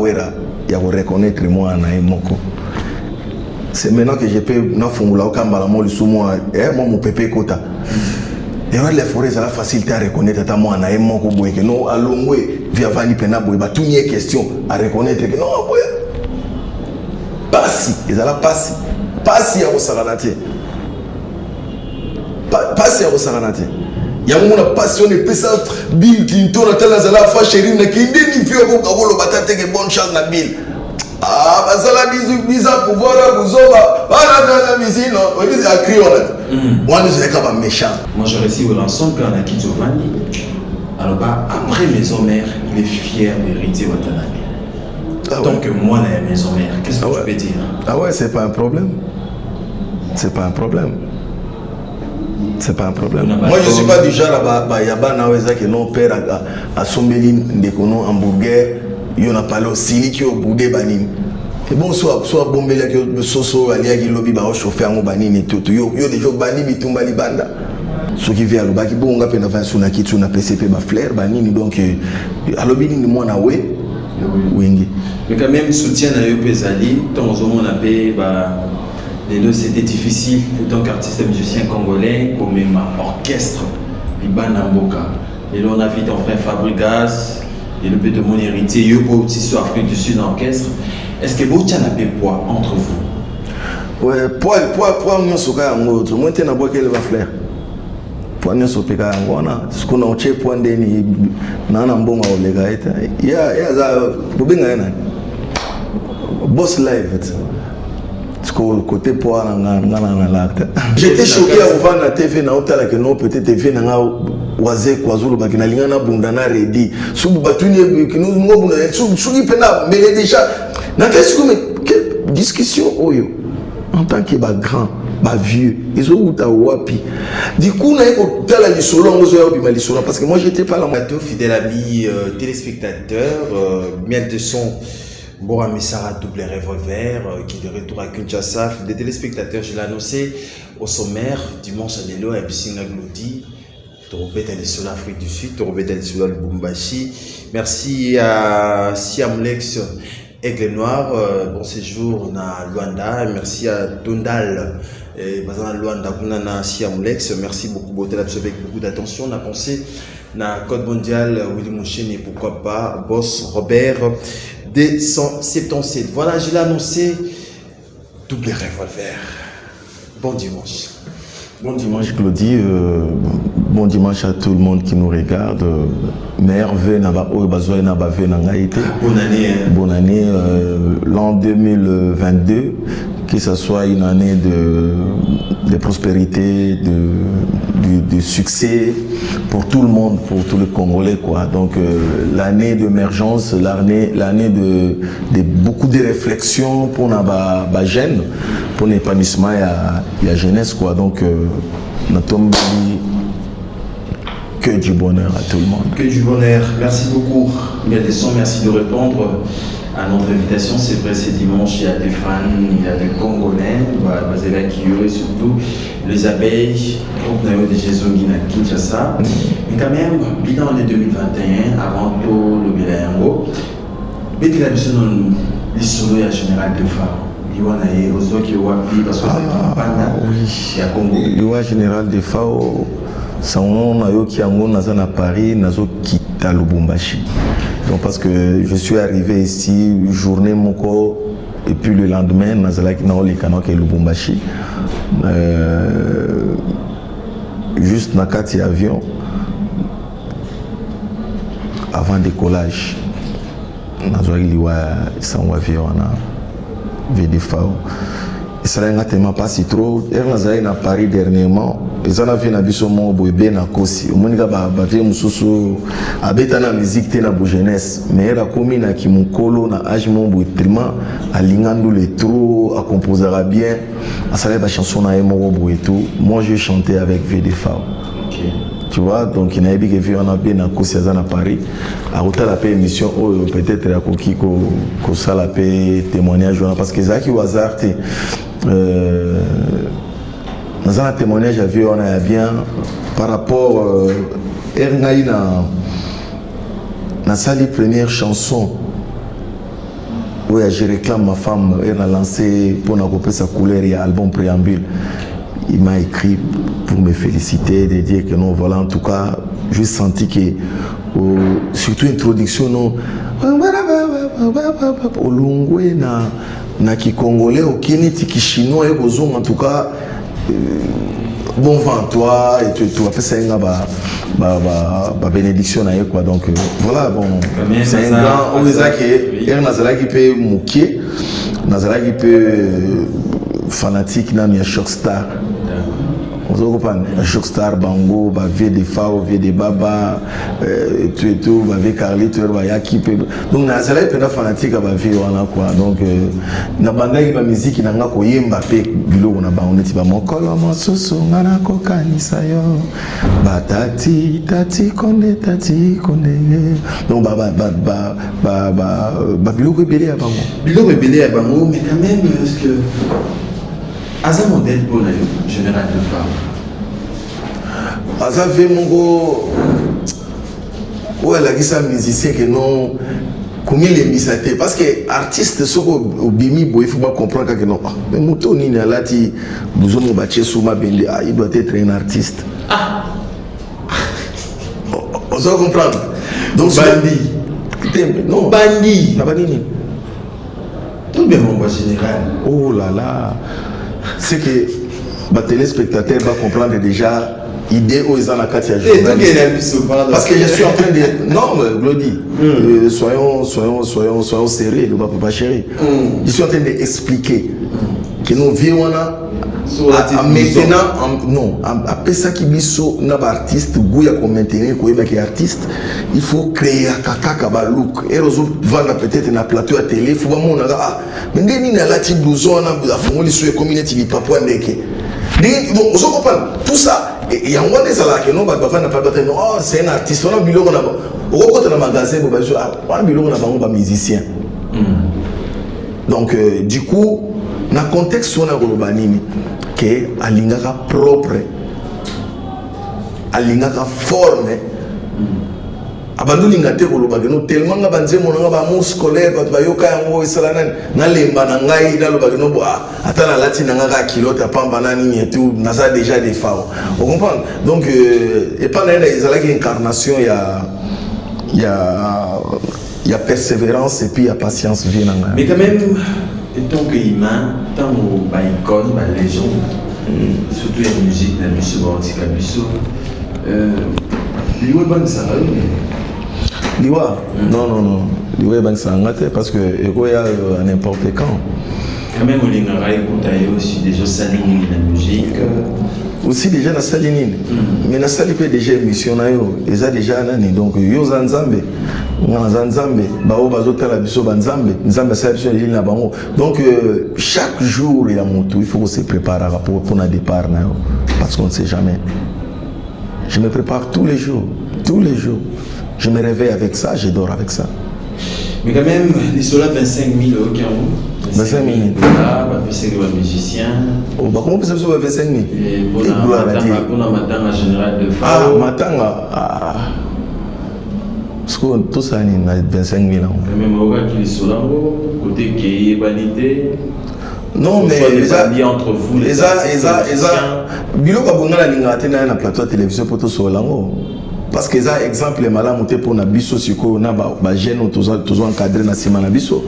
wera ya ko reconnaître moi na moko. C'est maintenant que je peux na fungula okamba mo lisumu moi mon pépé kota. Et les forêts ça facilité à reconnaître ta moi na moko boye que non alongwe via vani pena boye ba tout nie question à reconnaître que non boye. Passi, ils alla passi ya osaranate. Passi ya osaranate. Ya mona passionné pesa Bill Clinton atala zala fa chérie na kinde ni fio ko kabolo batate ke bonne chance na Bill. Ah bazala biza pouvoir kuzoba bana na misino on dit à crier moi nous est comme méchant. Moi je réussis au rançon quand on a quitté Giovanni. Alors bah après maison mère il est fier d'hériter Watanabe. Donc moi la maison mère qu'est-ce que tu peux dire? Ah ouais c'est pas un problème. C'est pas un problème. C'est pas un problème. Moi je suis pas du genre à yabana weza que non père à sombeli ndekono hamburger yo na parlé aussi qui au boudé banini. Et bon soit bombele que soso alia qui lobby ba chauffer ngo banini tout yo déjà bani bitumba libanda. Ce qui vient le baki bonga pe na va suna kitu na PCP ba flair banini donc à lobby ni moi na we wingi. Mais quand même soutien na yo pesali ton zomo na pe ba les deux c'était difficile pour tant qu'artiste musicien congolais comme un orchestre Libana Mboka. Et là on a vu ton frère Fabregas et le peu de mon héritier Yopo aussi sur Afrique du Sud orchestre. Est-ce que vous avez un poids entre vous? Ouais, poids nous sommes en mode. Moi t'es na bois quel va faire. Poids nous sommes péka ngona. Ce qu'on a acheté poids ndeni na na mbonga olega ita. Ya za kubinga yana. Boss live. Côté poids na l'acte. J'étais choqué à voir la TV na hôtel que non peut-être TV na waze kwazulu bakina lingana bundana ready. Subu batuni que nous ngobuna sugi pena mais déjà na qu'est-ce que quelle discussion oyo en tant que grand ba vieux ils ont ta wapi du coup na ko tala li solo ngozo ya bima li solo parce que moi j'étais pas là tout fidèle amis téléspectateurs miel de son Bora Messara double revolver qui est de retour à Kinshasa. Des téléspectateurs, je l'ai annoncé au sommaire dimanche à Lelo à Bissina Glody. Torobet elle est sur l'Afrique du Sud, Torobet elle est sur Lubumbashi. Merci à Siamlex Aigle Noir, bon séjour na Luanda. Merci à Tondal Bazan Luanda Kunana Siamlex. Merci beaucoup Botel avec beaucoup d'attention. On a pensé na Code Mondial Willy Mouchen et pourquoi pas Boss Robert D177. Voilà, je l'ai annoncé. Double revolver. Bon dimanche. Bon dimanche, Claudie. Bon dimanche à tout le monde qui nous regarde. Merveille, bonne année. Bonne année. L'an 2022, que ce soit une année de prospérité, de succès pour tout le monde, pour tous les Congolais, quoi. Donc l'année d'émergence, l'année de beaucoup de réflexions pour la jeune, pour l'épanouissement et la jeunesse, quoi. Donc notre que du bonheur à tout le monde. Que du bonheur. Merci beaucoup. Merci de répondre à notre invitation. C'est vrai, c'est dimanche, il y a des fans, il y a des Congolais, et surtout les abeilles, groupe Nayo de Jésus à Kinshasa. Mais quand même, bilan en 2021, avant tout le Bélayango, Béti la mission dans l'histoire général de Fao. Il y a aussi qui wapi parce que c'est Panda, il y a Congo. Le général de Fao, son nom Nayo qui est à Paris, Nazo quitte Lubumbashi. Donc parce que je suis arrivé ici, journée mon corps, et puis le lendemain, Nazalaki Naoli Kanoke Lubumbashi. Juste dans 4 avions, avant décollage, Nazalaki Liwa, sans avion, VDFAO. Et ça n'a tellement pas si trop. Et Nazalaki à Paris dernièrement. Ils ont fait un abisso mon bébé na kosi. Au moins bavé mususu abeta na musique te na bo jeunesse. Mais la commune na ki mon colo na âge mon bo tellement à lingando les trous à composer bien. À ça la chanson na mon bo et tout. Moi je chantais avec VDFAO. Okay. Tu vois donc il a dit que vu on a bien na kosi à Paris. À hôtel la émission peut-être à koki ko ça la témoignage parce que ça qui au hasard dans un témoignage, on a bien par rapport à sa première chanson Oui, je réclame ma femme, elle a lancé pour couper sa couleur et album préambule. Il m'a écrit pour me féliciter, de dire que non, voilà, en tout cas, j'ai senti que, surtout introduction, non, au Lungwe, na qui congolais, au Keniti, qui chinois, et au en tout cas, bon vent toi, et tu as fait ça, bénédiction, quoi. Donc, voilà, bon, c'est un grand, on a qui, Nazala qui peut mouquer, Nazala qui peut fanatique, il y a Shockstar. Vous comprenez? Shockstar, Bango, Vieux des Fao, Vieux des Baba, tout, Vieux Carly, tout, Yaki. Donc, Nazala est un fanatique à Vieux, quoi. Donc, na banda qui va musique, il y a un peu Mbappé, bilo, on a on est mon colo, mon soso, ngana koka nisayo, batati, tati konde. Donc, bilo ko belé à Bango. Bilo ko belé à Bango, mais quand même, parce que Aza modèle pour le général de femme. Aza fait mon go. Ouais, la guisa musicien que non. Combien les misaté parce que artiste ce au bimi il faut pas comprendre que non. Mais moto ni na lati besoin de bâtir sous ma bende il doit être un artiste. Ah. On doit comprendre. Donc bandi. Non. Bandi. Bandi. Tout bien mon général. Oh là là. C'est que les téléspectateurs vont comprendre déjà l'idée où ils ont la carte à jouer. Parce que je suis en train de... Non, Glody, soyons sérieux, ne pas chérir. Je suis en train d'expliquer que nous vivons maintenant, non, après ça qui dit que artiste, artiste, il faut créer un look. Et les autres vendent peut-être un plateau à télé, il faut voir mais il y a la petite blouson, il y a la communauté, il y a pas donc, vous comprenez tout ça. Et il y a un moment que non, c'est un artiste, on a un bureau, on a un magasin, on a un bureau, on a un musicien. Donc, du coup, dans le contexte où on a un que alingaka propre alingaka forme abandu lingate koloba que non tellement nga banze monanga ba mon scolaire ba yoka yango esalana na lemba na ngai na loba que non ata na lati na nga kilota pamba nani tout naza déjà des fao vous comprenez donc et pas na ezala ki incarnation il y a persévérance et puis il y a patience vie nanga mais quand même tant que humain, tant que bah icône, bah légende, surtout la musique, la musique antique, la musique. Liwa bang ça va Liwa non. Liwa bang ça ngate parce que ego ya n'importe quand. Quand même au lingara écoute aussi des gens salinés la musique. Aussi déjà na salinine. Mais na sali pe déjà émission na yo, eza déjà nani donc yo zanzambe. Nzambe bao bazotala biso banzambe nzambe sa biso eli na bango donc chaque jour il y a moto il faut qu'on se prépare pour un départ na parce qu'on ne sait jamais. Je me prépare tous les jours je me réveille avec ça, je dors avec ça. Mais quand même les soldats 25 000 au Cameroun 25 000 dollars c'est que musicien oh bah comment peut ça 25 000 et pour la matanga général de Fao ah matanga parce que tout ça il a 25 000 ans. Même au gars qui sont là, côté qui est vanité. Non mais les entre vous les bilo kabonga la linga tena na plateau de télévision pour tout solango parce que ça exemple malamu te pour na biso siko na ba jeune toujours encadré na sima na biso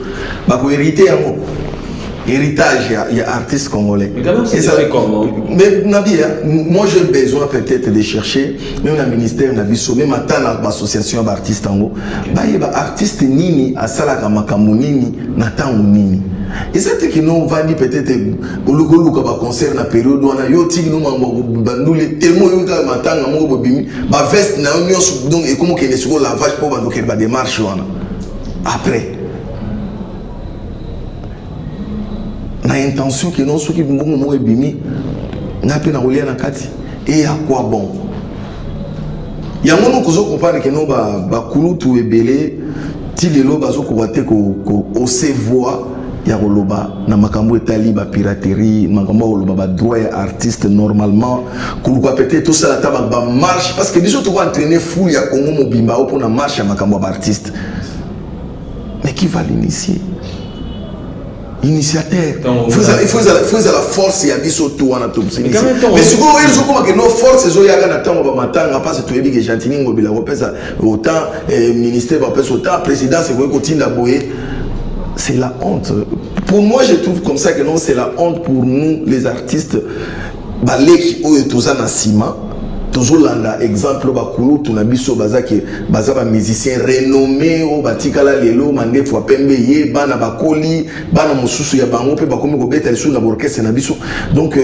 ba ko hériter yango héritage il y a artistes congolais. Mais quand même c'est ça comment. Mais Nabi, moi j'ai besoin peut-être de chercher même le ministère Nabiso même atana l'association d'artistes tango. Ba yeba artiste nini asala makambo nini na tango nini. Et c'est que nous vandi peut-être au luka ba concert na période wana yo tiki no mambo bandule tellement yo ka matanga mo bobimi ba veste na nyonso donc et comment que les sur lavage pour bandoker ba démarche wana. Après na intention que non ceux qui mbongo mo ebimi na pe na olia na kati et à quoi bon ya ngono kozo comprendre que non ba kulutu ebele ti lelo bazo ko wate ko ose voix ya koloba na makambo etali ba piraterie makambo koloba ba droit ya artiste normalement kuluka peut-être tout ça la taba ba marche parce que biso to ko entraîner fou ya Congo mobimba pour na marche ya makambo ba artiste mais qui va l'initier initiateur. Il faut la force et abisso tout en atom. Mais si vous voyez que nos forces sont yaga na tango ba matanga parce que tu es que gentini ngobila kopesa autant ministère ba pesa autant président c'est quoi continue la boyer. C'est la honte. Pour moi je trouve comme ça que non c'est la honte pour nous les artistes baleki oyo tozana sima. Toujours là, exemple, bakulu, tunabiso bazaki, bazaba musicien renommé, au batikala lelo, mande fois pembeye, bana bakoli, bana mususu ya bango, pe bakomi kobeta lisu na borkese na biso. Donc,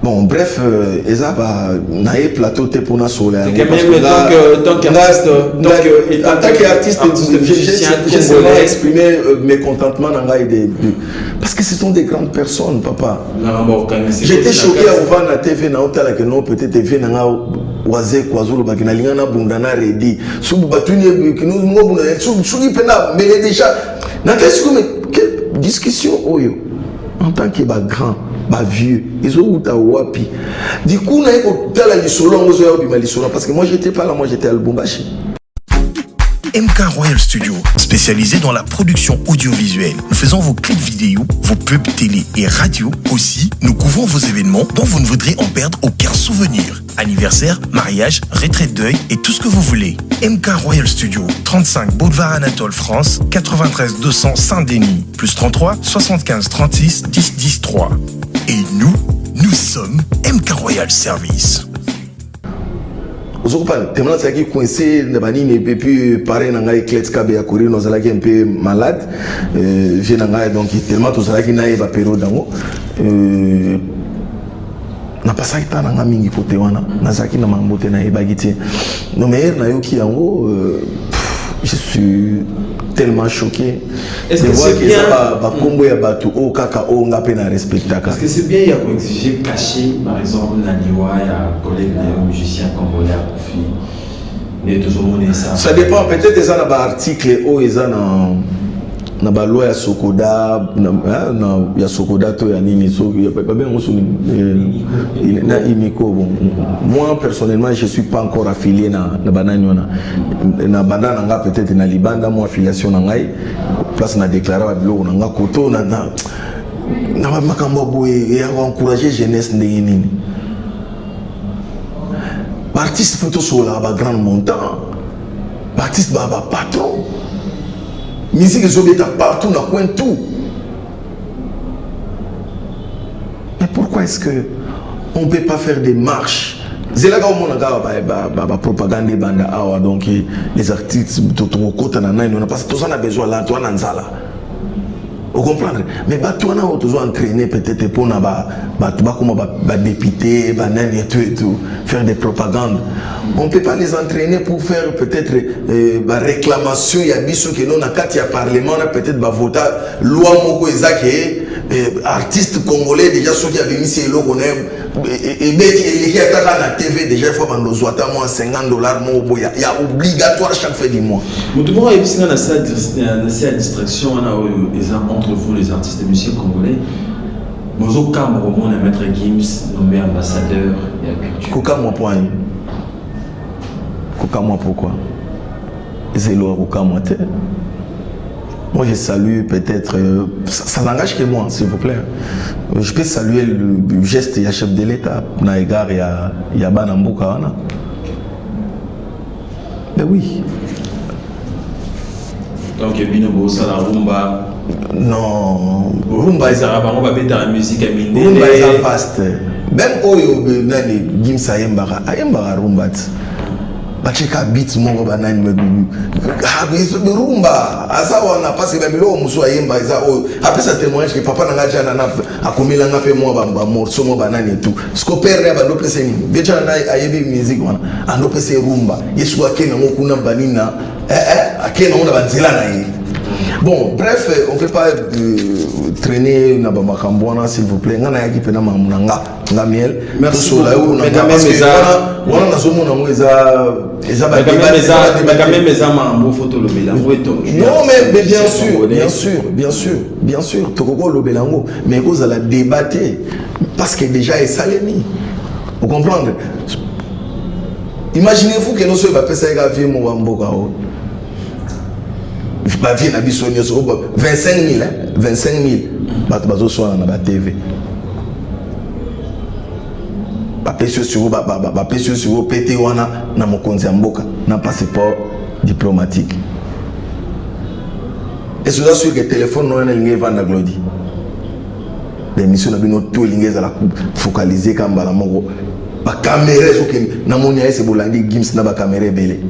bon, bref, eza ba nae plateau te pour na sola. Donc artiste, j'ai exprimé mécontentement dans parce que ce sont des grandes personnes, papa. J'étais choqué à ouvrir la TV na hôtel que non peut-être TV na waze kwazulu bakina lingana bundana ready. Subu batuni que nous ngobuna sugi pena mais déjà na qu'est-ce que quelle discussion oyo en tant que ba grand ba vieux ils ont ta wapi du coup na ko tala lisolo ngozo ya bima lisolo parce que moi j'étais pas là, moi j'étais à Lubumbashi. MK Royal Studio, spécialisé dans la production audiovisuelle. Nous faisons vos clips vidéo, vos pubs télé et radio. Aussi, nous couvrons vos événements dont vous ne voudrez en perdre aucun souvenir. Anniversaire, mariage, retraite deuil et tout ce que vous voulez. MK Royal Studio, 35 Boulevard Anatole France, 93 200 Saint-Denis, plus 33 75 36 10 10 3. Et nous sommes MK Royal Service. Tellement ça qui coincé et puis pareil nanga éclate kabe ya courir nous allons un peu malade vient nanga donc tellement tout ça qui n'a pas période dango na pas ita nanga mingi côté wana na zaki na mambote na ebagiti no mais na yo ki yango je suis tellement choqué de voir que ça va combo ya batu o kaka o ngape na respectaka. Est-ce que c'est bien il y a quoi exiger cacher par exemple la niwa ya collègue na musicien congolais à Kofi mais toujours monnaie ça. Ça dépend peut-être ça na ba article o eza na ba loi ya Sokoda na ya Sokoda to ya nini so ya pas bien on na imiko bon moi personnellement je suis pas encore affilié na banani na banda nga peut-être na libanda moi affiliation na ngai place na déclarer ba bilo na nga koto na makambo boye ya encourager jeunesse ndenge nini artiste photo sur la grand montant artiste ba patron musique est partout dans coin tout. Mais pourquoi est-ce que on ne peut pas faire des marches? C'est là qu'on a propagande banda awa donc les artistes tout au côté na parce que tout ça on a besoin là toi nanzala. Vous comprenez? Mais toi on a besoin entraîner peut-être pour na comme député banane et tout faire des propagandes. On ne peut pas les entraîner pour faire peut-être réclamation. Il y a des gens qui n'ont pas de parlement, peut-être voter loi moko ezake artistes congolais déjà ceux qui avaient mis ces logos et qui attaquent la TV déjà il faut vendre aux autres moins $50 il y a obligatoire chaque fin du mois. Vous devez éviter la distraction entre vous les artistes et musiciens congolais. Nous au Cameroun, on a Maître Gims nommé ambassadeur de la culture. Kokamwa point. Kokamwa pourquoi? C'est le Kokamwa. Moi je salue peut-être, ça n'engage que moi s'il vous plaît. Je peux saluer le geste du chef de l'État, Naïgar et Yabana Mboukawana. Mais oui. Donc Binobo Sala Rumba. Non, Rumba est la musique à mine. Rumba est vaste. Même Oyo Nani Gimsa Ayembara Rumba. Bacheka beat mongo banani rumba asa wana parce que babilo muso Ayemba eza après ça témoignage que papa nanga jana na akomela nga pe mo ba morceau mo banani et tout ce que père ne ba do pese ni déjà na ayebi musique wana ando pese rumba yesu akena ngo kuna banina akena ona banzela na ye. Bon, bref, on ne peut pas traîner na Bamakambouana, s'il vous plaît. On a yaki pena mamunanga, nga miel. Merci beaucoup. Parce que on a zoomé na moi non mais bien sûr, Tokoko lo belango, mais vous allez débattre parce que déjà est salémi. Vous comprenez? Imaginez-vous que nous sommes pas pensé à vivre mon bamboka. ba vie na biso nyoso 25 000 25 000 bato bazo so na ba TV ba pesio sur ba pesio sur pété wana na mokonzi ya mboka na passeport diplomatique. Et c'est sûr que le téléphone non est vendre glodi. L'émission n'a pas tout l'ingé à la focaliser comme la mongo. Ba caméra que na monia c'est bolandi gims na ba caméra belé.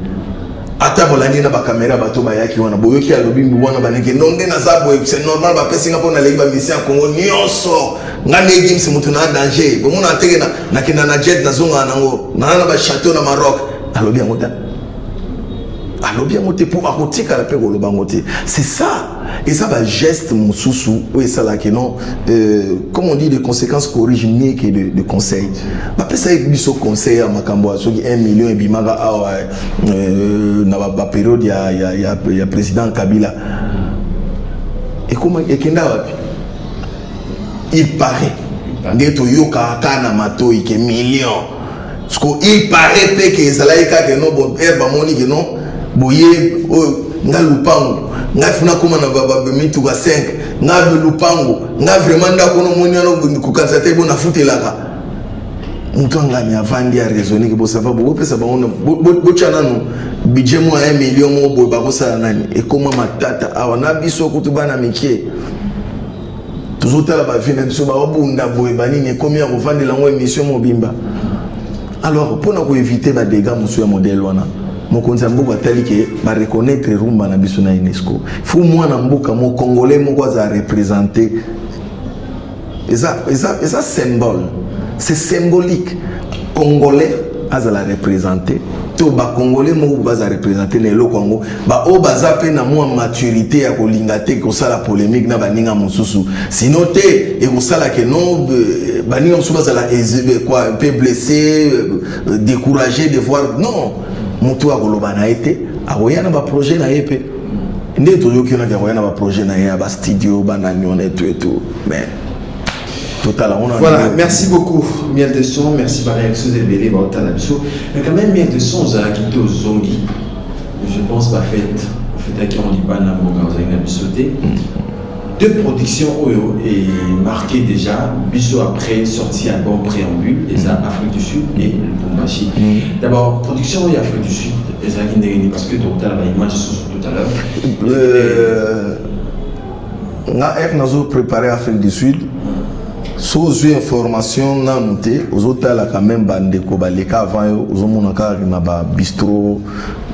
Ata bolandi na ba caméra bato ba yaki wana boyoki ya lobimbi wana baneke nonde na zabo c'est normal ba pesi nga pona leba mission Congo nyonso. Ngane gims mutu na danger. Bo mona teke na kina na jet na zonga nango. Na ba château na Maroc. Alobi ngota. Alors bien monter pour arroter à la paix au lobangoté. C'est ça. Et ça va geste mon sous oui ça là que non comme on dit des conséquences corrigées que de conseils. Bah après ça il biso conseil à makambo so 1 million et bimaga na ba période il y a président Kabila. Et comment et kenda wapi? Il paraît ndeto yoka kana mato ike million. Parce qu'il paraît que ça là que non bon herbe moni que non boye nga lupango nga funa koma na baba mitu ka 5 nga lupango nga vraiment ndako no moniano kukanza te bona futelaka mutu nga mi avandi a raisonner que bo ça va bo pesa ba on bo chana no budget mo 1 million mo bo ba ko sala nani e koma matata awa na biso kutuba na mikie tuzotala ba vina biso ba obunda boye banini komi ya kovandela ngo émission mobimba. Alors pour nous éviter ba dégâts monsieur modèle wana mokonzi mboka tali ke ba reconnaître rumba na biso na UNESCO. Faut moi na mboka mo congolais mo kwa za représenter. Et ça symbole. C'est symbolique. Congolais a la représenter. To ba congolais mo ba za représenter na lo Congo. Ba o baza pe na mo maturité ya kolinga te ko sala polémique na baninga mosusu. Sinon te et ko sala ke non baninga mosusu ba la quoi un peu blessé, découragé de voir non. Mutu akoloba na été akoyana ba projet na yepe nde toyoki na akoyana ba projet na ya ba studio banani on et tout mais total on a voilà merci beaucoup Miel de son merci Marie Exosé Belé ba otala biso mais quand même Miel de son za kito zongi je pense pas fait qui on dit pas na mboka za na bisoté deux productions Oyo et marqué déjà biso après sorti album préambule et ça Afrique du Sud et Lubumbashi. D'abord production et Afrique du Sud et ça qui n'est parce que tout à l'heure image tout à l'heure. Na nazo préparé Afrique du Sud. Sous information na monté aux hôtels quand même bande ko baleka avant aux monaka na ba bistrot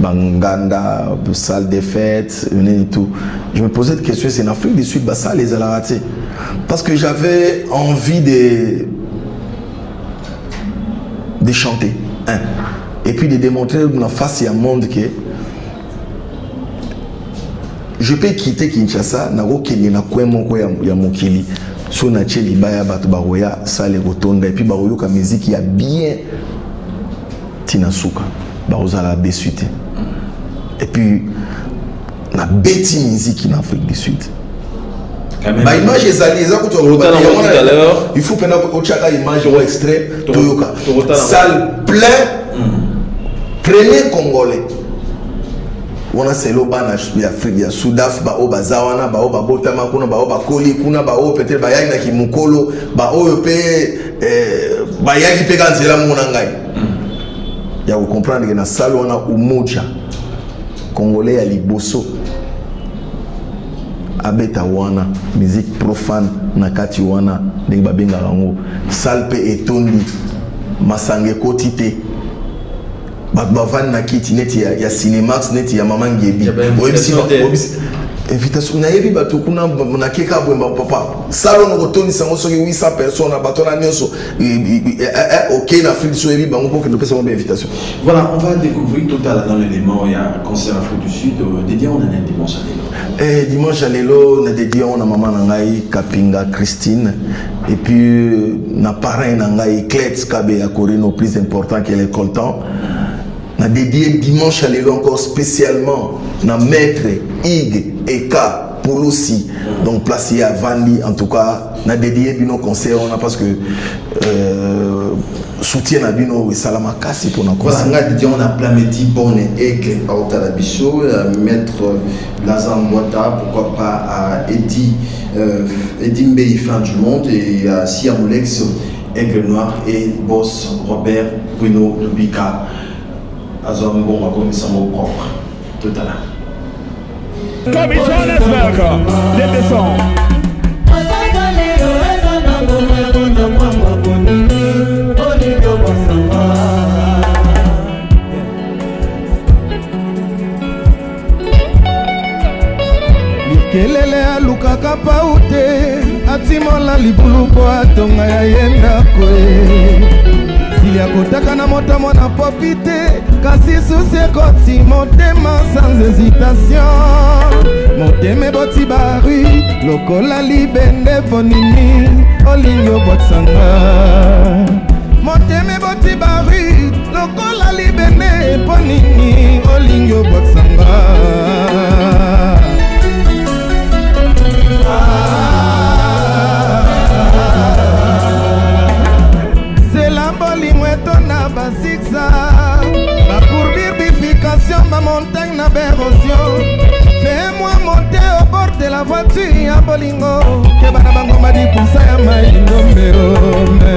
banganda salle de fête et tout. Je me posais cette question, c'est en Afrique du Sud bah ça les a raté parce que j'avais envie de chanter hein, et puis de démontrer dans face à monde que je peux quitter Kinshasa na rokeni na kwemo ko ya mokili. So na cheli baya bato baroya sale rotonda et puis baroyo ka musique ya bien tinasuka baroza la besute et puis na beti musique en Afrique du Sud ba image ezali eza ko to il faut pena ko chaka image ou extrait toyoka salle plein premier congolais on a selo bana Afrique ya Sudaf ba o bazawana ba o babotama kuna ba o bakoli kuna ba o peut-être ba yaki na kimukolo ba o pe ba yaki pe kanzela mona ngai ya vous comprendre que na salle on a umoja congolais ya liboso abeta wana musique profane na kati wana ndenge babenga rango salle pe etondi masange kotite Bavan na kiti neti ya Cinemax neti ya Mama Ngebi invitation na yebi bato kuna na keka bwemba papa salon no toni sango soki 800 personnes bato na nyonso OK na Afrique so yebi bango pour que nous puissions avoir invitation. Voilà, on va découvrir total dans l'élément il y a concert Afrique du Sud dédié on a un dimanche à Lelo. Dimanche à Lelo on a dédié on a maman ngai Kapinga Christine et puis na parrain ngai Clet Kabe ya Corino plus important que les coltans. Na dédié dimanche à Lelo encore spécialement na maître Ig Eka Polosi donc placé à Vandi en tout cas na dédié nos concerts on a parce que soutien na bino esalama kasi pour na voilà nga dit on a Plamedi Bonne Aigle à Otalabiso, maître Lazare Mwata, pourquoi pas à Eddie Mbey fin du monde et à Siamulex Aigle Noir et boss Robert Bruno Lubika Azom bon comme ça mot propre tout à l'heure. Comme Johannesburg, les descends. Kelele alukaka paute atimola libulu po atonga ya yenda kwe sili akotaka na moto mwana popite kasi susi ekoti motema sans hésitation motema eboti bari lokola libende ponini olingi obotisanga motema eboti bari lokola libende ponini olingi obotisanga c'est la bolingo etonda basiksa pour birbification ma montagne na bérosion fais-moi monter au bord de la voiture ya bolingo ke bana bango madikusa ya maindombeome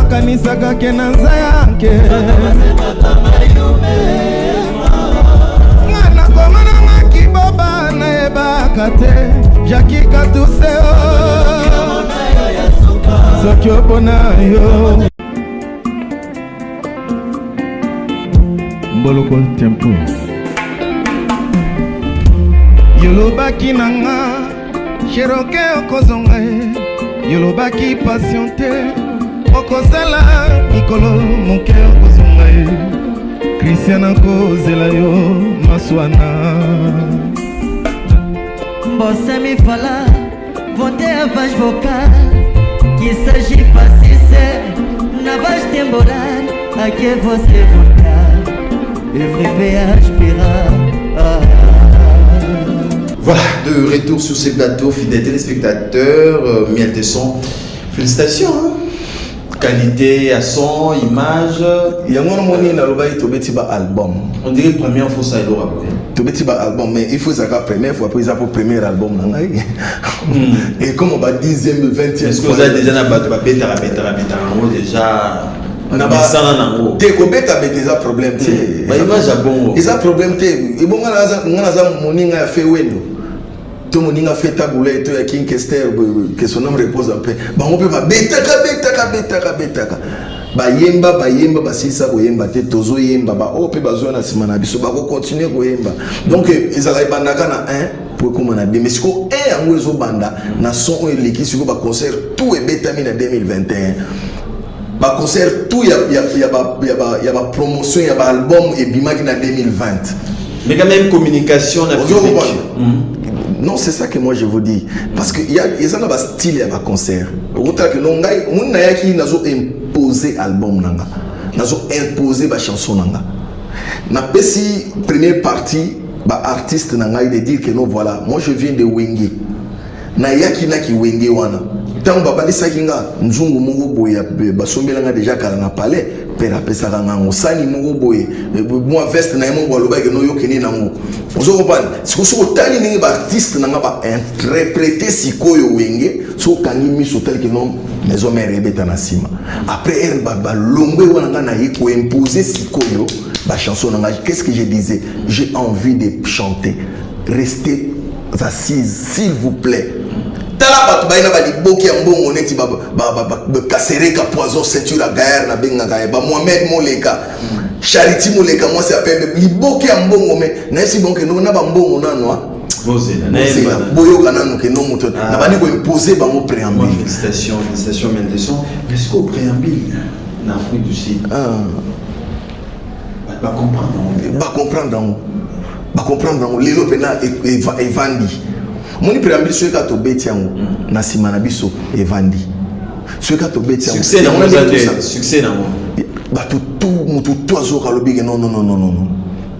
kanisaka ke na nzayake nga nakomananga kiboba nayebaka te jakika tuseo soki opona yo mboloko tempo yolobaki nanga cheroke okozonga yolobaki patiente okosala mikolo moke okozonga ye Christiana kozela yo maswana Bossami fala voter à vache vocale qu'il s'agit pas si c'est na vache temporale à que você votar FPH Voilà, de retour sur ce plateau, fidèles téléspectateurs, Miel de son, félicitations hein? Qualité à son, image. Il y a un moment où album. On dirait première fois ça il aura. Tu album, mais il faut ça la première fois, puis ça pour premier album. Et comme on va 10e, 20e. Est-ce que vous avez déjà déjà. Te kobeta beteza problème te. Ba image a bon. Eza problème te. Et bon ngana za moninga ya fait wendo. Tout moninga fait taboulé to ya King Kester que son nom repose en paix. Ba on peut ba betaka. Ba yemba basisa ko yemba te tozo yemba ba ope bazo na simana biso ba ko continuer ko yemba. Donc ezala ibandaka na 1 pour comme on a dit mais siko yango ezo banda na son eleki siko ba concert tout est betami na 2021. Ba concert tout y a promotion y a album et bimaki na 2020 mais quand même communication na non c'est ça que moi je vous dis parce que y a un style y a concert autant que non ngai mun na yaki nazo imposer album nanga nazo imposer ba chanson nanga na pesi première partie ba artiste nanga de dire que non voilà moi je viens de Wenge na yaki na ki Wenge wana tant babalisa kinga nzungu mungu boya basombelanga déjà kala na palais pera pesa kanga ngosani mungu boye moi veste na yemo baloba ke no yokeni nango ozo kopana siko tali ningi ba artiste nanga ba interpréter sikoyo Wenge so kangi miso tel que non maison mère ebeta na sima après elle ba longwe wana na yiko imposer sikoyo ba chanson nanga qu'est-ce que je disais j'ai envie de chanter restez assises s'il vous plaît. Tala batu baina ba liboki ya mbongo neti ba kasereka poison ceinture à guerre na benga ga ba Mohamed Moleka Charity Moleka moi c'est appelé liboki ya mbongo mais na esi bonke no na ba mbongo nanwa bozela na boyo kana no ke no muto na bani ko imposer ba mo préambule félicitations Mendeson mais ce qu'au préambule na Afrique du Sud comprendre lelo pena evandi moni préambule sur ka to beti yango na sima na biso evandi sur ka to beti yango succès na mo ba tout azoka lobige non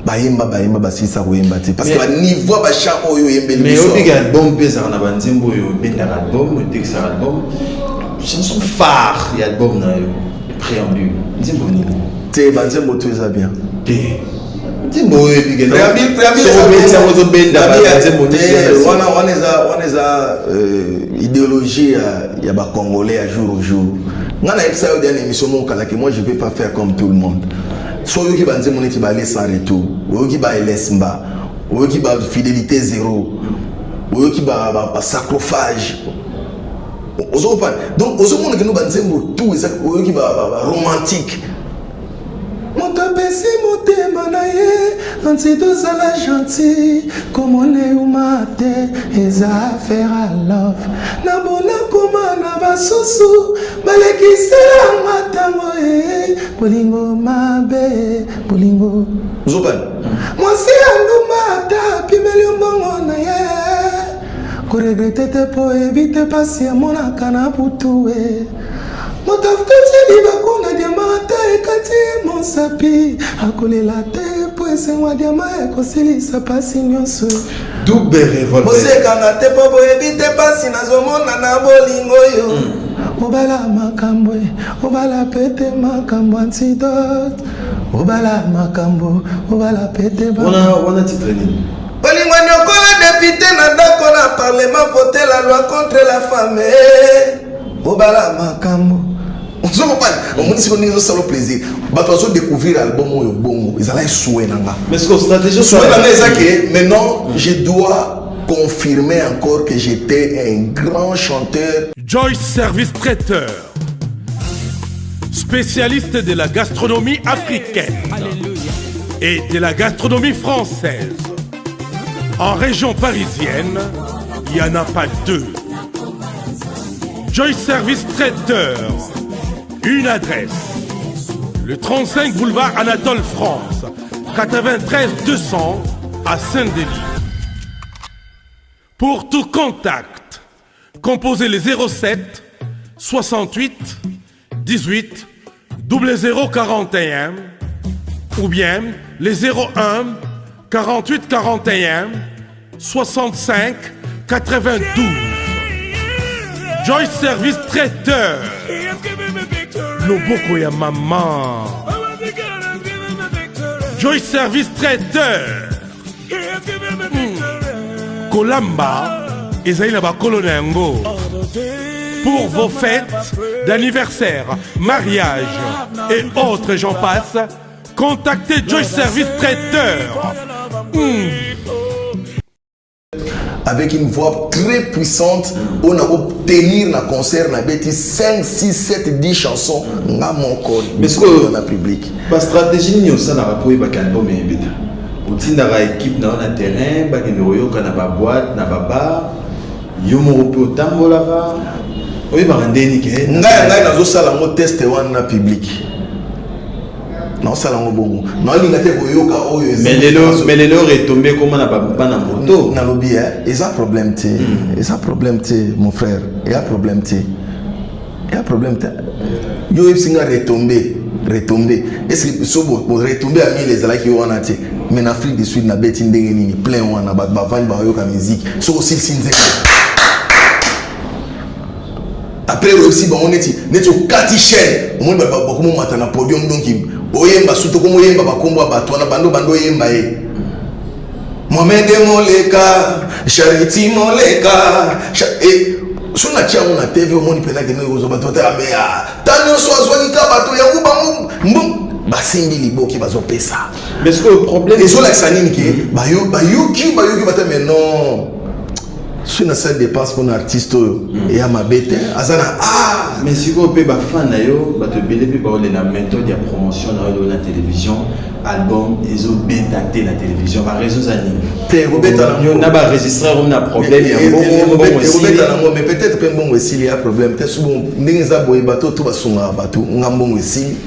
bayemba basisa koyemba te parce que ba niveau ba chant oyo yembeli mais obiga album pesa na banzembo yo benda album texte album chanson phare ya album na yo préambule nzembo ni te banzembo to eza bien nzembo oyo biga préambule so benda banzembo ni on est idéologie ya ba congolais à jour au jour ngana epsa yo dernière émission mon kala que moi je vais pas faire comme tout le monde. So yoki banze moneti ba aller sans retour, yoki ba lesmba, yoki ba fidélité zéro, yoki ba sacrifice. Ozo pas. Donc ozo monde que nous banze tout ça yoki ba romantique. Montapesi motema na ye, antidote la gentil, comme on est au matin, les affaires à love. Na bona koma na basusu, balekisela matango e, bolingo mabe, bolingo. Zopan. Mwasi anduma ata pimeli mbongo na ye, kuregrete te po ebite pasi ya mona kana putu e. Motafukati libakuna diamata ekati monsapi akolela te po esengwa diama ekosilisa pasi nyonso double revolver mosekanga te po boyebi te pasi nazomona na bolingo yo obala makambo obala pete makambo antidote obala makambo obala pete wana titre nini bolingo nyokola député na ndako na parlement voter la loi contre la femme obala makambo on se comprend on dit que nous avons le plaisir bah toi tu découvrir l'album au bongo ils allaient souhaiter nanga mais ce que stratégie souhaiter nanga c'est que maintenant je dois confirmer encore que j'étais un grand chanteur. Joyce Service Traiteur, spécialiste de la gastronomie africaine et de la gastronomie française. En région parisienne, il n'y en a pas deux. Joyce Service Traiteur, une adresse, le 35 boulevard Anatole France, 93 200 à Saint-Denis. Pour tout contact, composez les 07 68 18 0041 ou bien les 01 48 41 65 92. Joyce Service Traiteur. Loboko ya maman. Joyce Service Traiteur. Kolamba ezali ba kolonengo. Pour vos fêtes d'anniversaire, mariage et autres j'en passe, contactez Joyce Service Traiteur. Avec une voix très puissante, on a obtenu un concert, on a bêti 5, 6, 7, 10 chansons. On a mon corps. Mais ce que la public. La stratégie, nous avons pour un album. On a une équipe dans le terrain, on a une boîte, on a une bar, on a un tambo là-bas. On a un test dans le public. Non, ça l'a bon. Non, il y a des mais les lors est tombé comme on n'a pas na moto. Na lobby, il y a un problème, mon frère. Il y a un problème, il y a un problème. Il y a retombé. Est-ce que si vous retombez à 1000 les alaki qui ont été, mais en Afrique du Sud, na bête indéni, plein on a bat musique. So aussi sinze. Après aussi, on est au 4 chaînes. On est beaucoup moins à podium donc. Oyemba surtout comme oyemba bakombo batona bando yemba e Mohamed Moleka Charity Moleka et suna tia on TV au monde pena que nous zo bato ta mea tanyo swazwani ka bato ya kuba basingi liboki bazo pesa mais ce que le problème et so la sanini ki bayuki bata mais non sur une seule dépense pour un artiste et à ma bête azana mais si vous avez des fans bah te belé puis bah la méthode de promotion dans la télévision album ils ont bien daté la télévision par raison zani te robeta on a pas enregistré on a problème il y a bon aussi mais peut-être que bon aussi il y a problème peut-être bon ninza boy bateau tout basunga bateau ngambon aussi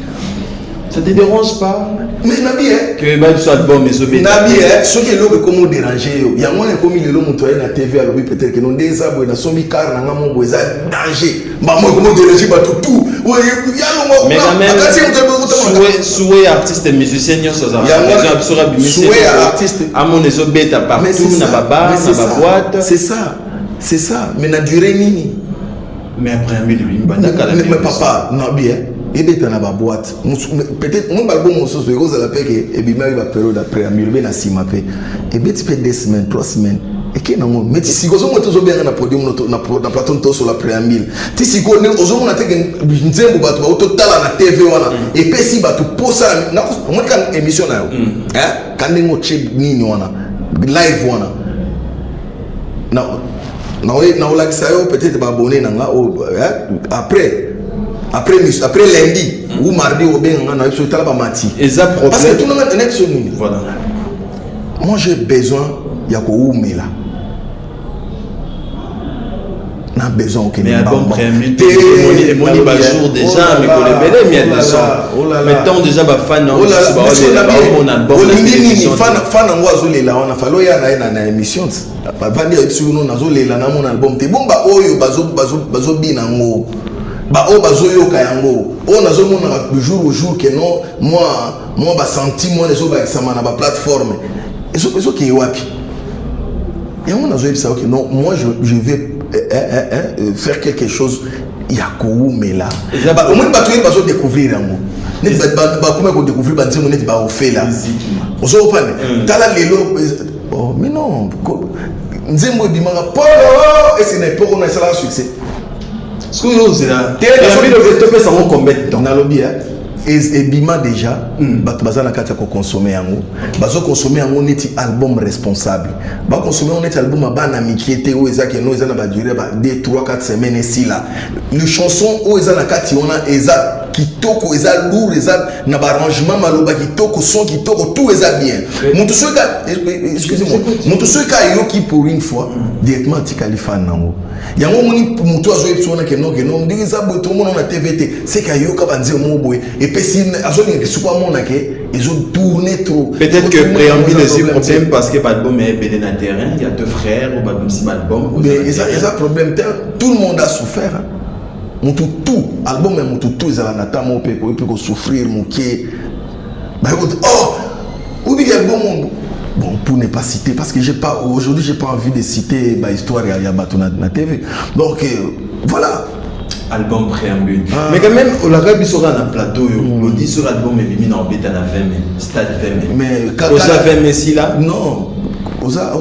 Ça te dérange pas? Mais Nabi, que bah soit bon mais Nabi, ce qui est là comment déranger, il y a moins comme il est là montoyer na TV alors peut-être que non des abos na sombi car na ngamo boza danger. Bah moi comment déranger ba tout. Ouais, il y a long. Mais quand même souhait artiste et musicien ça ça. Souhait artiste à mon ezo beta partout na baba na ba boîte. C'est ça, mais na durée nini. Mais après un milieu mais papa Nabi et bien dans la boîte peut-être mon album mon sauce rose à la paix et bien il va période après à milieu na simapé et bien tu peux 2 semaines 3 semaines et qui non mais si gozo mo tozo bien na podium na plateau to sur la préambule ti si ko ne ozo na teke nzembo bato ba totala na TV wana et puis si bato posa na mo kan émission na yo hein quand ngo check nini wana live wana na la yo peut-être ba abonné na nga après lundi ou mardi ou bien on a eu ça là mati et ça problème parce que tout le monde est sur nous. Voilà, moi j'ai besoin ya ko umela n'a besoin que mais album préambule et moni ba jour déjà mais qu'on les belle mais de ça mettons déjà ba fan non mon album ni fan ngo azolela wana falo ya na émission ba vandi sur nous nazolela na mon album te bomba oyo bazo bina ngo ba o bazoyoka yango o nazomona le jour au jour que non moi ba senti moi les autres examen na ba plateforme eso qui est wapi et on a ça que non moi je vais faire quelque chose yakou mais là au moins ba toi bazo découvrir yango net ba comment ko découvrir ba nzemo net ba ofé là ozo pas tala lelo oh mais non nzemo dimanga polo et ce n'est pas on a ça succès. Ce que nous là, le topé ça on combat dans la lobby et bima déjà baza na kati ko consommer yango bazo consommer yango neti album responsable ba consommer on neti album ba na mikiete o ezake no ezana ba durer ba 2 3 4 semaines ici là le chanson o ezana kati ona eza kitoko eza lourd eza na ba arrangement maloba kitoko son kitoko tout eza bien mutu soka excusez-moi mutu soka yo qui pour une fois directement tikalifa nango yango moni mutu azo epsona ke non ndiriza bo to mona na TVT c'est ka yo ka banze mo boy et puis si azo ni suko mona ke ils ont tourné trop peut-être que préambule aussi problème parce que l'album est béné na terrain il y a 2 frères ou ba si album mais ça problème tout le monde a souffert tout album même tout ils a nata mo pe ko souffrir mo qui bah ou bien album bon pour ne pas citer parce que aujourd'hui j'ai pas envie de citer ma histoire il y a na TV donc voilà album préambule mais quand même on l'a vu sur un plateau le dit sur album élimine en bêta na 20 stade 20 mais quand ça 20 Messi là non oza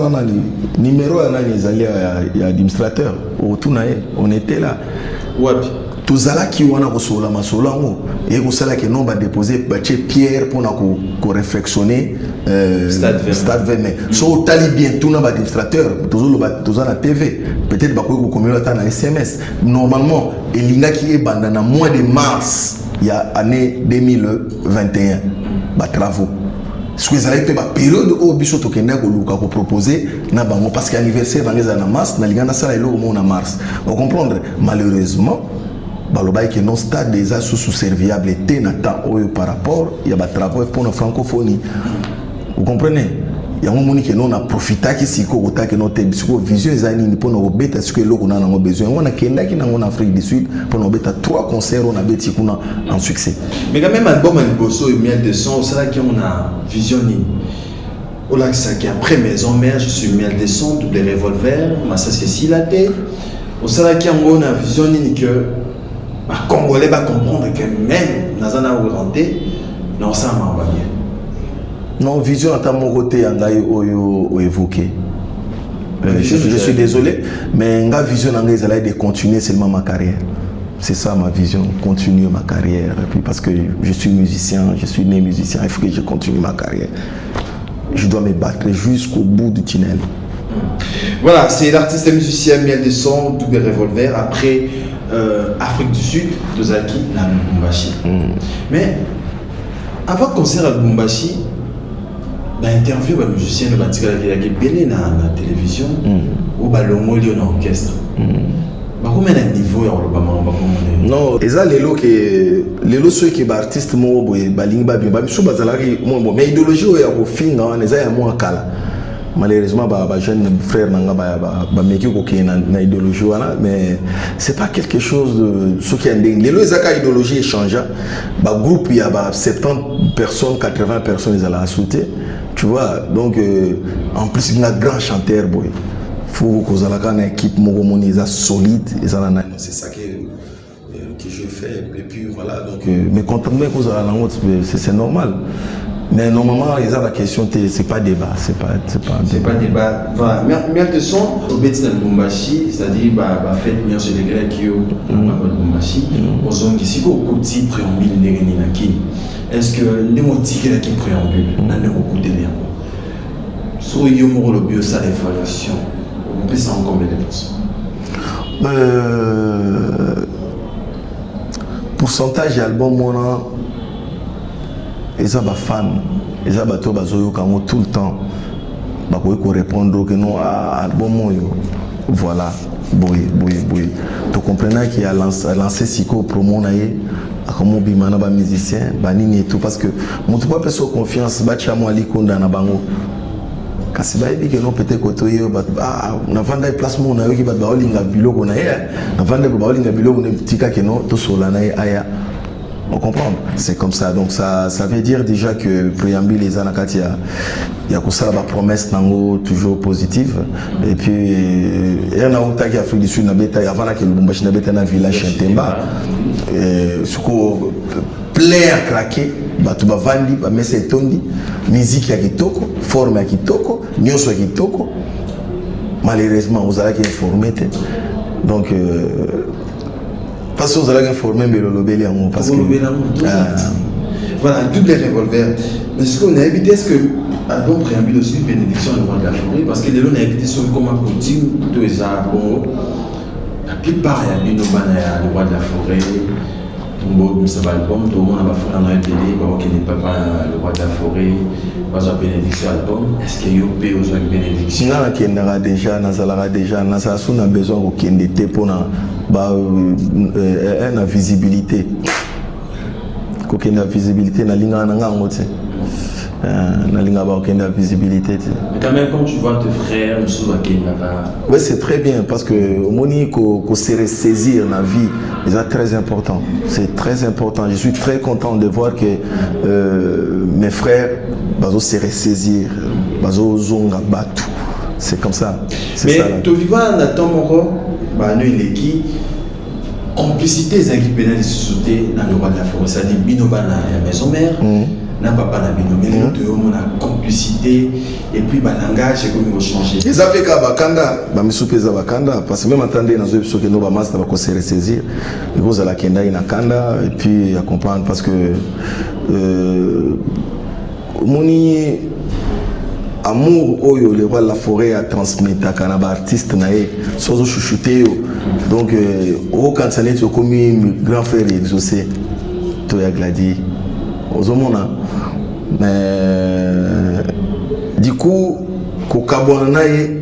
na numéro ya nani ezali ya administrateur on était là wapi tozalaki wana kosola masolo yango et kosalaki non ba déposer batie pierre pour na ko réflexionner stade 20 so tali bien tout na ba administrateur toza na TV peut-être ba ko communiquer na SMS normalement elingaki ebanda na mois de mars ya année 2021 ba travaux ce que ça été ba période au biso to kenda ko luka ko proposer na bango parce que anniversaire bango na mars na liganda sala elo mo na mars vous comprendre malheureusement baloba que non stade déjà sous-serviable était n'attend par rapport il y a des travaux pour la francophonie vous comprenez il y a un moment que non a profité qui si ko ta que notre vision ezani ni pour nos bêta ce que l'on a besoin on a kenda qui en Afrique du Sud pour nos bêta 3 concerts on a bêti kuna en succès mais quand même album en bosso et miel de son c'est là qu'on a visionné au lac ça qui après maison mère je suis miel de son double revolver ma ça c'est si la tête au ça là qu'on a visionné que les Congolais va comprendre que même dans un orienté, non ça m'a envoyé. Non vision à mon côté on évoqué. Je suis désolé, mais ma vision est de continuer seulement ma carrière. C'est ça ma vision, continuer ma carrière. Et puis parce que je suis musicien, je suis né musicien, il faut que je continue ma carrière. Je dois me battre jusqu'au bout du tunnel. Voilà, c'est l'artiste et musicien Miel de Son, double revolver. Après Afrique du Sud, Tozaki, na Lubumbashi. Mais avant le concert à Lubumbashi, dans l'interview, le musicien de la télévision, ou Balongo, il y a un orchestre. Combien de niveau non, et ça, les lots ceux qui sont artistes, mais idéologie, malheureusement, les jeunes frères n'ont idéologie, mais c'est pas quelque chose de ce qui est les lots, idéologie change. Groupe, il y a 70 personnes, 80 personnes, ils allaient sauter. Tu vois, donc en plus, il y a un grand chanteur, boy. Faut que vous ayez une équipe solide, c'est ça que je fais. Et puis voilà, donc, mais quand vous avez c'est normal. Mais normalement, la question, c'est pas débat. C'est pas débat. Voilà, mais de son, au Bétin de Bumbashi, c'est-à-dire, faites bien sur les Grecs qui ont Bumbashi, aux hommes qui sont au petit préambule de est-ce que les motifs qui sont préambule, n'ont beaucoup de liens? Sur le bio, ça l'évaluation. On peut ça en combien de personnes? Pourcentage d'albums, ils sont fans, ils sont tout le temps. Ils peuvent répondre que non à album. Voilà, tu comprends qu'il a lancé Siko promo comme bimana ba musicien, banini et tout parce que mon tout pas personne confiance, bacha moi likonda na bango. Kasi ba ebi que non peut-être côté on a vendu placement on a eu qui ba olinga biloko na ya, na vendre ba olinga biloko na tika que non to solana aya. On comprend, c'est comme ça. Donc ça veut dire déjà que préambule les anakati il y a que ça la promesse nango toujours positive et puis il y en a autant qui Afrique du Sud na beta avant que le Lubumbashi na beta na village Ntemba ce qu'on plaire craquer batu bavandi ba mesa etondi musique ya kitoko forme ya kitoko nyoso ya kitoko malheureusement vous allez qui informer donc parce que vous allez informer mais le lobby en parce que voilà toutes les revolvers mais ce qu'on a évité est-ce que album préambule aussi bénédiction le roi de la forêt parce que les gens ont évité sur comment continue tous les arbres la plupart il y a le roi de la forêt Tombo ça va album tout le monde va faire un télé pour qu'il n'est pas le roi de la forêt pas une bénédiction album est-ce qu'il y a eu une bénédiction non qui n'aura déjà n'aura déjà n'a ça a besoin aucun été pour une visibilité aucune visibilité na linga na ngote na linga ba aucune visibilité mais quand même quand tu vois tes frères oui c'est très bien parce que au moni ko se ressaisir la vie c'est très important je suis très content de voir que mes frères bazo se ressaisir bazo zonga batu c'est comme ça mais tu vivant na tomoko ba no eleki complicité ezaki pena de société dans le roi de la forêt c'est-à-dire binoba na maison mère na papa na bino mais tu as une complicité et puis ba langage comme changer les apeka bakanda ba misupeza bakanda parce que même attendez na zo biso que no ba master ba ko se ressaisir because ala kenda ina kanda et puis à comprendre parce que moni amour oyo le roi de la forêt a transmis à kanaba artiste nae sozo chuchuté donc au kansané to comme grand frère exaucé to ya gladi ozomona mais du coup ko kabona nae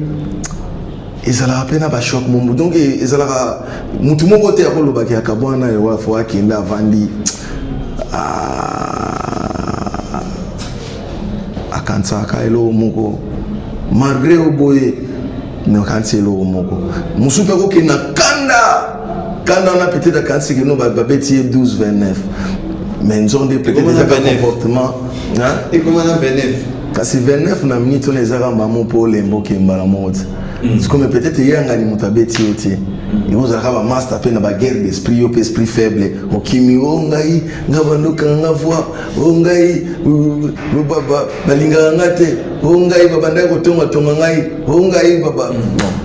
ezala pena ba choc mon donc ezala mutu moko te akolo baki akabona nae wa fo akenda vandi kansa kailo moko malgré oboye no kanselo moko musupe ko kina kanda na peut-être kansi que no ba beti 12 29 mais ils ont des peut-être des comportements hein et comment on a 29 parce que 29 na minute on les a maman pour les mboke mbala mode c'est comme peut-être yanga ni mutabeti yote ils vont avoir master peine ba guerre d'esprit au esprit faible okimi ongai ngabanduka ngavwa ongai baba balinga ngate ongai baba ndako tonga ngai ongai baba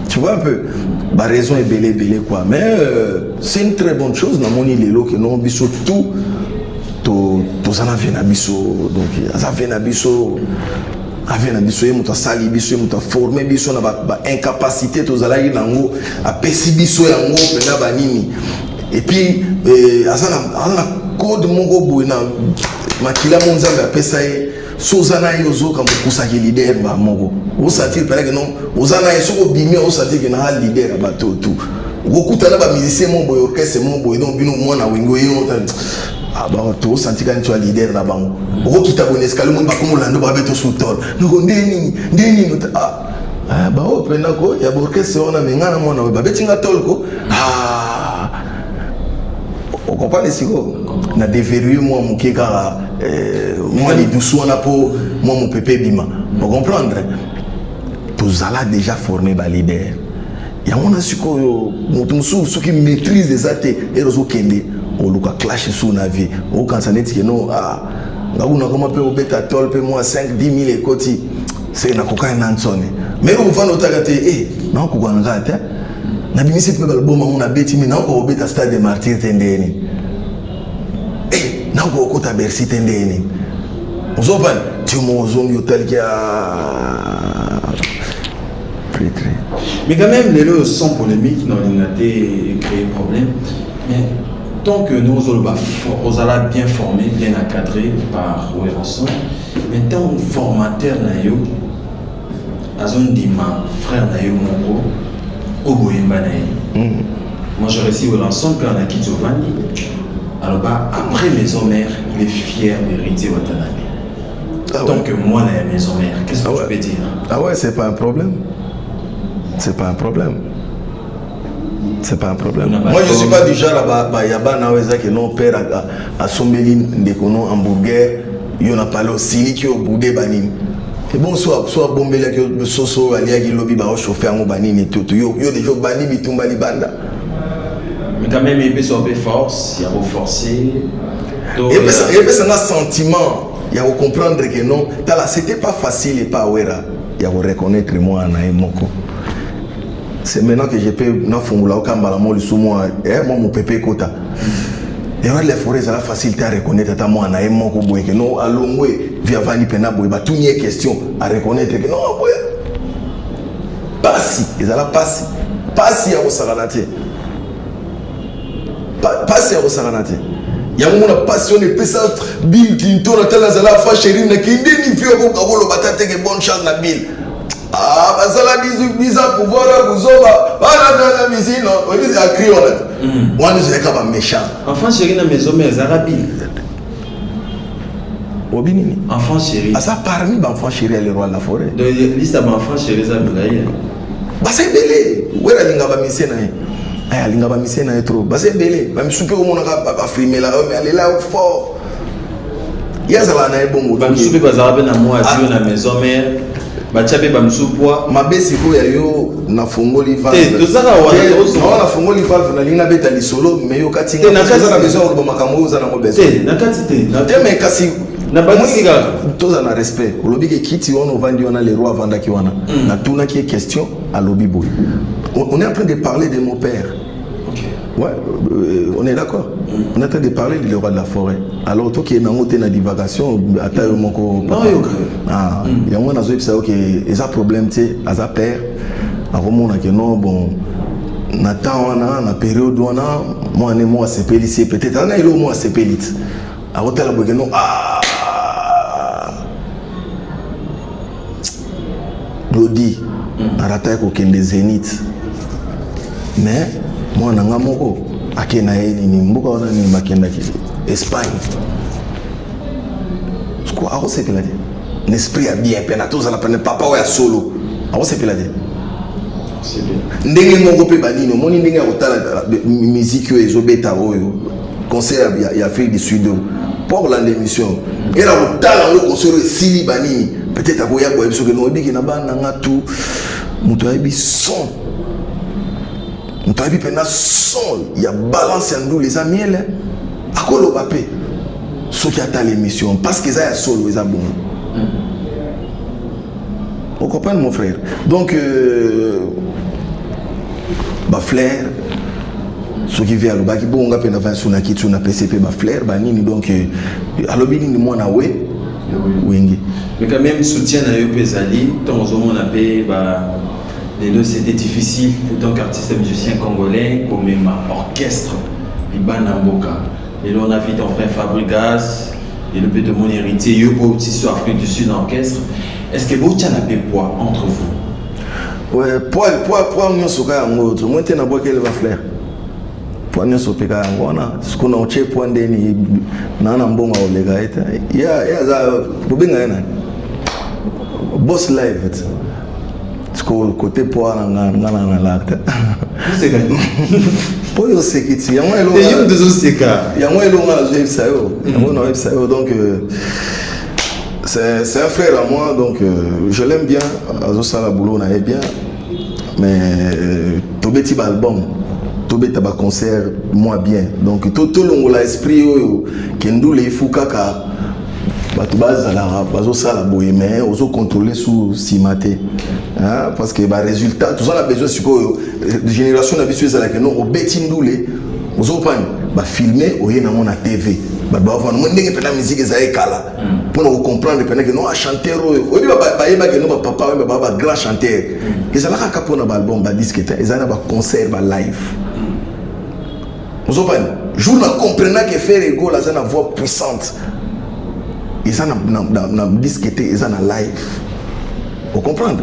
tu vois un peu ba raison est belé quoi mais c'est une très bonne chose na moni lelo que non biso tout to zana vena biso donc ça vena biso avena biso muta sali biso muta former biso na ba incapacité to zalaki nango a pesi biso yango pena ba nini et puis azana code mongo boina makila monzambe a pesa ye sozana yozo ka mukusa ki leader ba mongo o sati pela que non ozana ye soko bimi o sati que na leader ba tout beaucoup de musiciens mon boy orchestre mon boy donc bino moi na wingo yo ah bah to senti quand tu es leader na bango beaucoup qui t'abonne escalier mon ba comme lando ba beto sutol nous ndeni ah bah oh pena ko ya orchestre on a mengana mona ba betinga tolko on comprend les sigo na déverrouiller moi mon keka moi les doucement na po moi mon pépé bima on comprendre tous ala déjà formé ba leader il y a un sikoyo mutumsu ceux qui maîtrise des athées et rezo kende on luka clash sous navi on quand ça net que non ngabuna kama pe obeta tol pe moi 5 10 000 ekoti c'est na koka na nsone mais on va noter que na ko gwana ngata na bimisi pe balboma on a beti mais na ko obeta stade de martyr tendeni na ko kota Bercy tendeni ozoban tu mo zongi hotel qui a mais quand même les lots sans polémique non il n'a été créé problème mais tant que nous on allons bien formés bien encadrés par Weranson mais tant formateur nayo azon dima frère nayo moko oboyemba nayo moi je réussis Weranson quand on a quitté Giovanni alors bah après maison mère il est fier d'hériter Watanabe tant que moi na maison mère qu'est-ce que je peux dire ah ouais c'est pas un problème. C'est pas un problème. C'est pas un problème. Moi, je ne suis pas du genre à Yaba Naweza que non père à Sombelin de Kono hamburger, il y en a pas le sili qui au boudé banin. Et bon, soit bombé que le soso alia qui lobby ba chauffeur mon banin et tout. Yo déjà bani bitumba libanda. Mais quand même il peut sauver force, il y a renforcé. Et puis ça a un sentiment, il y a comprendre que non, c'était pas facile et pas ouera. Il y a reconnaître moi en moko. C'est maintenant que je peux na fungula okamba mo lisu moi mon pépé kota. Et les forêts ça facilité à reconnaître ta moi na moko boy que non alongwe via vani pena boy ba tout nie question à reconnaître que non boy. Passi, ils alla passi à osaranate. Passi à osaranate. Ya mon passion et pesa Bill Clinton tala zala fa chérie na kinde ni fio ko kabolo batate que bonne chance na Bill. Ah, bah ça la bise à pouvoir vous over. Voilà, la musique, non. On dit à crier, moi, nous sommes comme méchants. Enfant chéri, dans mes hommes, les arabes. Obinini. Enfant chéri. Ah, ça parmi les enfants chéri, les rois de la forêt. Donc, liste d'enfants chéri, ça me l'a. Bah, c'est belé. Où est la linga ba misé na? Ah, la linga ba misé na trop. Bah, c'est belé. Même si on a pas filmé là, mais elle est là au fort. Il y a ça là, na bon. Même si on a pas na moi, tu na maison mère. Bachabe bamsupwa mabesi ko ya yo na fongoli valve to saka wana na fongoli valve na linga beta lisolo mais yo katinga na kaza na besoin ko makambo za na mo besoin te na kati te na te mais kasi na bakisika toza na respect olobi ke kiti ono vandi wana les rois vanda ki wana na tuna qui est question à lobi boy on est en train de parler de mon père. Ouais, on est d'accord. On est en train de parler du roi de la forêt. Alors, toi qui es dans une divagation, à ta mon co. Ah, il y a un moment où il y a un problème, tu sais, à sa père. À un moment où non, bon, Nathan, on a une période où on a, moi, on est moi, c'est pélissier, peut-être, on a eu moi, c'est pélit. À l'hôtel, on a non, ah, Glody, à la taille qu'aucun des zéniths. Mais, moi nanga moko akena ni mboka wana ni makenda ki Espagne quoi a c'est pelade l'esprit a bien pena tous la peine papa wa solo a c'est pelade c'est bien ndenge moko pe banino moni ndenge otala musique yo ezobeta oyo concert ya Afrique du Sud pour l'émission et la otala le concert sili banini peut-être akoya boye biso que no biki na bana ngatu muto ayebi son. On t'a vu pendant son, il y a balance en nous les amis là. À quoi le papé? Ceux qui attendent l'émission parce qu'ils ont solo ils ont bon. On comprend mon frère. Donc bah flair ceux qui viennent là qui bon on a peine avant sur na kitu na PCP bah flair bah nini donc à l'obéni de moi na ouais. Oui. Mais quand même soutien à eux pesali, tant on a payé bah les deux c'était difficile pour tant qu'artiste et musicien congolais comme ma orchestre Ibana Mboka. Et là on a vu ton frère Fabregas et le peu de mon héritier yo aussi sur Afrique du Sud orchestre. Est-ce que vous avez un poids entre vous? Ouais, pour nous soka ngo tu monte na boke le va flair. Pour nous sopeka ngona, ce qu'on a oche pour ndeni na mbonga olega ita. Ya za kubinga yana. Boss live. Ce côté pour ngana na l'acte. C'est gagné. Pour yo sekiti, ya moi elo. Et yo deux seka. Ya moi elo ngana zo ipsayo. Ya moi no ipsayo donc c'est un frère à moi, donc je l'aime bien. Azo Sala Boulot n'a bien, mais Tobeti album, Tobeti ba concert moi bien. Donc tout le monde l'esprit qui nous les fou kaka. Batu bazala Azo Sala Boy mais ozo contrôler sous simaté. Hein, parce que bah résultat, tout ça on a besoin suppose génération habituée à la que non au beti ndoulé, ozo pan ba filmer au yena mon TV. Bah avant moi ndenge pena musique ezali kala pour nous comprendre pena que non a chanteur au lieu ba que non papa ba grand chanteur ezala ka pour na album ba disque ezala ba concert ba live vous comprenez jour na comprendre que faire ego la na voix puissante ezala na disque ezala live vous comprenez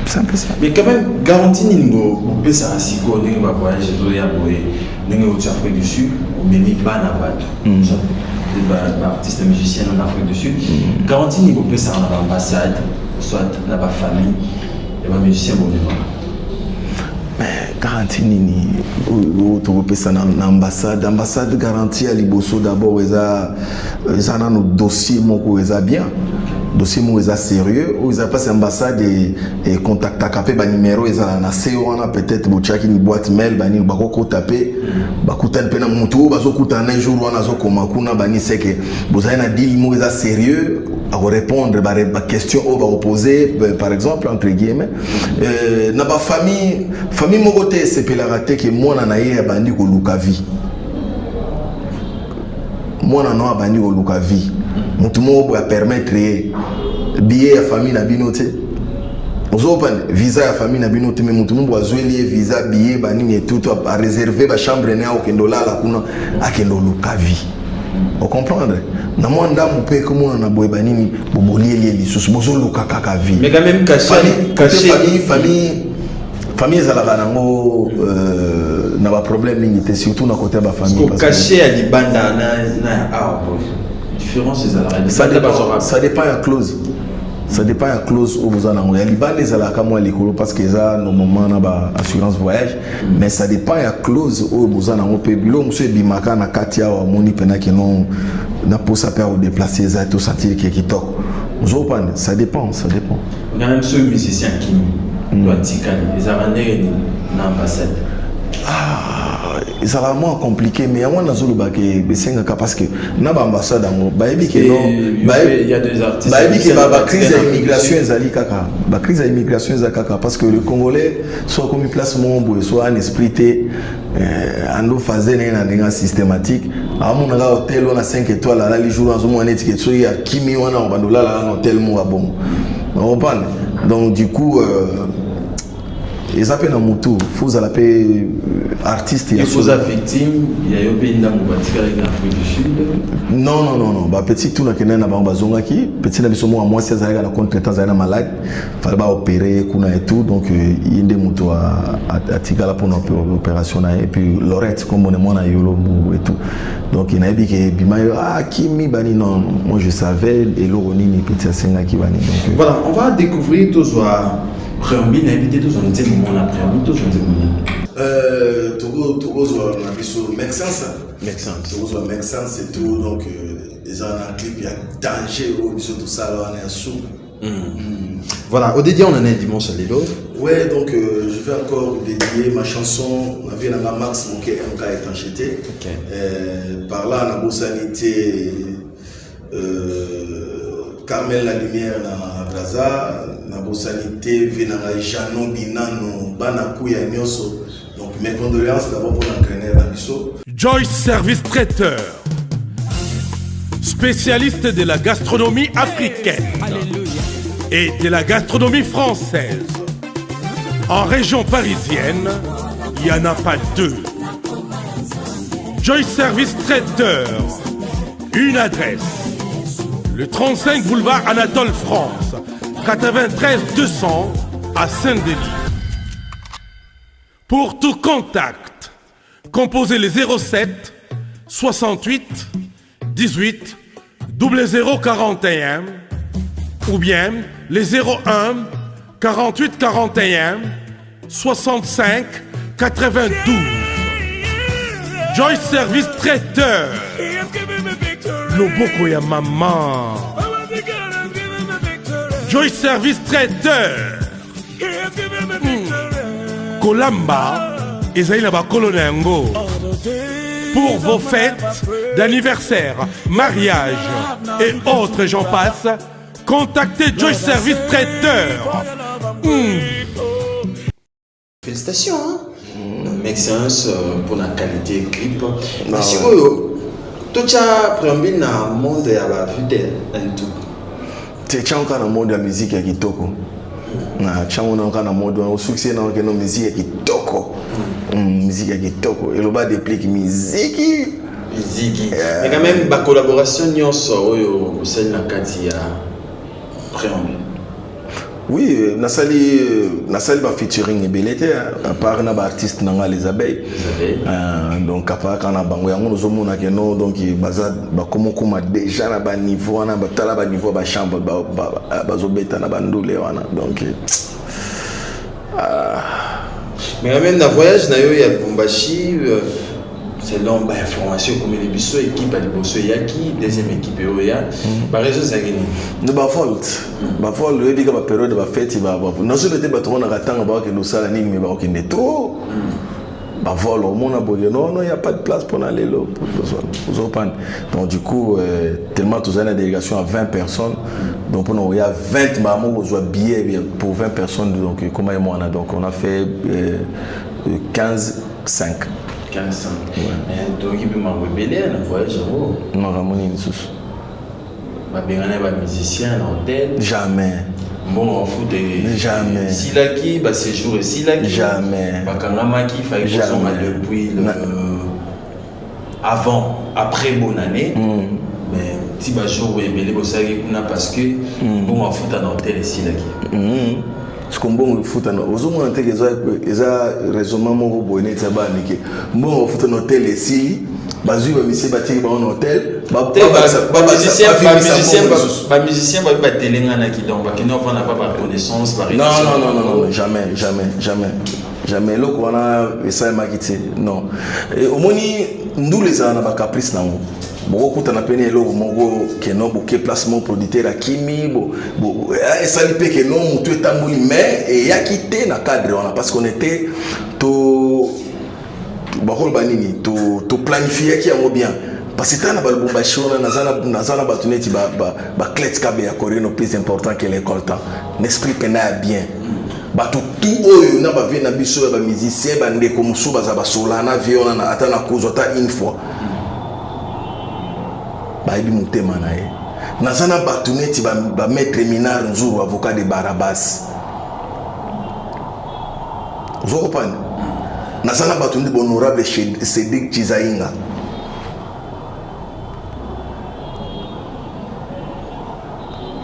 simple ça mais quand même garantie ningo pesa siko ndenge ba voyage to ya boye ndenge au Afrique du Sud mais mi bana bato artiste musicien en Afrique du Sud garantie niveau plus ça en ambassade soit dans la famille et ma musicien bon mais garantie nini tu peux ça dans ambassade garantie à liboso d'abord ça dans nos dossiers mon ko bien dossier mo eza sérieux ou ils a pas ambassade et contact capé ba numéro ils a na CO on a peut-être bochaki ni boîte mail bani bakoko taper bakuta pena mutu bazokuta na jour on a zo koma kuna bani c'est que vous avez na deal mo eza sérieux à répondre ba question au ba poser par exemple entre guillemets na ba famille mo côté c'est pelarate que moi na ye bandi ko luka vie moi na no bandi ko luka vie mutu mo pour permettre billet ya famille na binote ozopan visa ya famille na binote mais mutu mo azweli visa billet bani et tout à réserver ba chambre na okendo lala kuna akendo luka vie on comprendre na mo ndamu pe ko mo na boy banini bobolieli lisusu bozo luka kaka vie mais quand même caché famille za la banango na ba problème mingi surtout na côté ba famille parce que caché à libanda na différence ça dépend à clause ça dépend à clause où vous en avez libanda za la kamo likolo parce que ça normalement na ba assurance voyage mais ça dépend à clause où vous en avez pe bilo monsieur bimaka na katia wa moni pena que non na posa pa au déplacer ça tout sentir que qui toque vous comprenez ça dépend on a même ce musicien qui doit tikali les arandais na ambassade ça va moins compliqué mais à moi dans le bac parce que na ba ambassade ngo baebi que non il y a des artistes baebi que ba crise d'immigration ezali kaka ba crise d'immigration ezali kaka parce que le Congolais soit comme place mon boy soit un esprit ando fazer na ndinga systématique amuna ga hôtel on a 5 étoiles là les jours en moins étiquette so ya kimi wana on bandola là hôtel mo bon on parle donc du coup ils appellent un moutou, faut à la paix artiste. Il faut être victime, il y a eu une dame qui a été en Afrique du Sud. Non. Bah petit tout na kena na bazonga ki, petit na biso moi c'est ça la contre-temps ça malade, fallait pas opérer kuna et tout donc il y a des moutous à tigala pour l'opération et puis Lorette comme on est moi na yolo et tout. Donc il a dit que bimayo kimi bani non, moi je savais et l'oroni ni petit senga ki bani donc voilà, on va découvrir tout ça. Préambule, invité tous on dit moment la préambule tous on dit Togo on a vu sur Maxence Togo Maxence et tout donc les gens en clip il y a danger au biso tout ça là on est sous voilà au dédié on en est dimanche à l'élo ouais donc je vais encore dédier ma chanson ma vie dans ma max mon cœur est enchanté par là on a bossanité Carmel la lumière na Braza na bossanité venanga Jano Binano Banakou ya Nyoso donc mes condoléances d'abord pour l'entraîneur d'Abisso. Joyce Service Traiteur, spécialiste de la gastronomie africaine et de la gastronomie française. En région parisienne, il n'y en a pas deux. Joyce Service Traiteur, une adresse. Le 35 boulevard Anatole France, 93 200 à Saint-Denis. Pour tout contact, composez les 07 68 18 0041 ou bien les 01 48 41 65 92. Joyce Service Traiteur. Loboko ya maman. Joyce Service Traiteur. Kolamba ezali na bakolo na yango. Pour vos fêtes d'anniversaire, mariage et autres j'en passe, contactez Joyce Service Traiteur. Félicitations, hein? Excellence pour la qualité clip. Si tu as préambule dans le monde de la vie, tu es dans le monde de la musique qui est toko. Tu es dans le monde de la succès dans la musique qui est toko. Musique qui est toko. Et le bas déplique musique. Mais quand même, la collaboration, nous sommes au sein de la préambule. Oui, Nassali va featuring ebelete à part na artiste nanga les abeilles. Donc à part quand na bango yango nozomona ke no donc baza ba komo kuma déjà na ba niveau na ba tala ba niveau ba chambre ba zobeta na bandule wana donc mais même dans voyage na yo ya Bombashi selon bah information comme les biso équipe à liboso yaki deuxième équipe ya par raison ça gagné ne ba faute le dit que ba période ba fête ba non sur le débat on a ratanga ba que nous sala ni mais ba okende trop ba vol au monde abonné non il y a pas de place pour aller là pour reprendre donc du coup tellement tous une délégation à 20 personnes donc on il y a 20 mamans on joue billet pour 20 personnes donc comment on a donc on a fait 15 5 15 ans. Donc il peut m'envoyer un voyage. Non, Ramoni Sous. Je musicien en tête. Jamais. Bon, on fout jamais. Si là qui, séjour et si là qui. Jamais. Bakangama qui fait depuis avant, après bonne année. Mais si jour où il y a parce que bon, on fout en hôtel ici là qui. Ce qu'on bon fout en hôtel, ils ont raisonnement mon bonnet tabanike. Bon, on fout en hôtel ici. Bazu va misser bâtir un hôtel. Musicien va télé qui donc qui n'a pas connaissance. Non, jamais. Là qu'on a ça makité. Non. Et au moins nous les ana ba caprice na mo. Beaucoup t'en appelle les logos mongo qui n'ont pas placement producteur à Kimi et ça lui fait que non tout est tambouli mais et y a quitté na cadre on a parce qu'on était tout bakol banini tout planifié qui a bien parce que t'as na balbombashi on a nazana batuneti ba clé kabe ya coréen plus important que l'école temps l'esprit pena bien bato tout oyo na ba vie na biso ba musicien ba ndeko musu ba za ba solana viona na ata na kozota une fois baïbi mutema na ye nazana batuneti ba maître minard nzuru avocat de Barabas zokopana nazana batuneti honorable Cédric Chizainga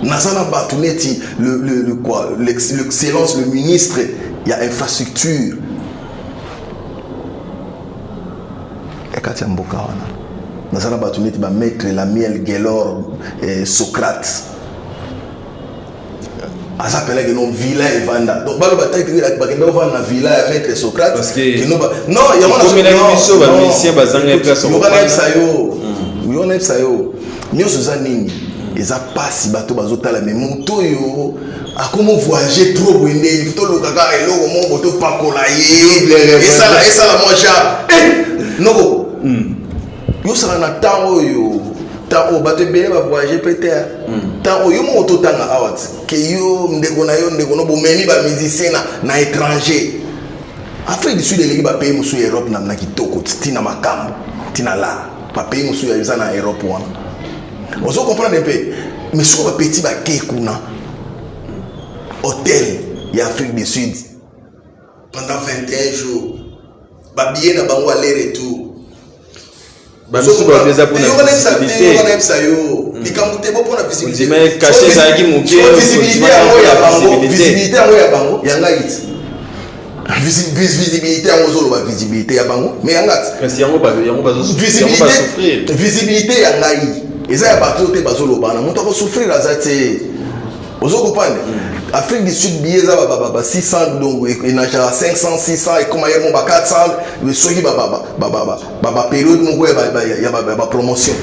nazana batuneti le quoi l'excellence le ministre il y a infrastructure Ekatia Mboka wana Nazana batuneti ba maître Lamiel Gelor Socrate. Asa pela que non villa et vanda. Donc balo bataille que ba kenda vanda villa maître Socrate parce que non il y a comme la biso ba musicien bazanga place on va sayo. Oui on est sayo. Nyo soza nini. Eza pasi bato bazotala mais moto yo a comment voyager trop bwende il faut le kaka eloko mon moto pakola ye et ça la moja. Non. Yo sala na temps oyo bato bele ba voyager peut-être temps oyo mo to tanga awat ke yo ndeko no bomemi ba musicien na étranger Afrique du Sud eleki ba pays musu Europe na kitoko tina makambo tina la ba pays musu ya zana Europe wana ozo comprendre un peu mais sur ba petit ba ke kuna hôtel ya Afrique du Sud pendant 21 jours ba billet na bango aller retour on a visibilité. visibilité à Mozolo, visibilité à Bango, mais en gâte. Visibilité à Naï. Et ça, il y a partout où Bazolo Bana. On doit souffrir à ça. Vous comprenez? Afrique du Sud, billet 600, donc il y a 500, 600, et comme il y a 400, il y a période où il y a promotion.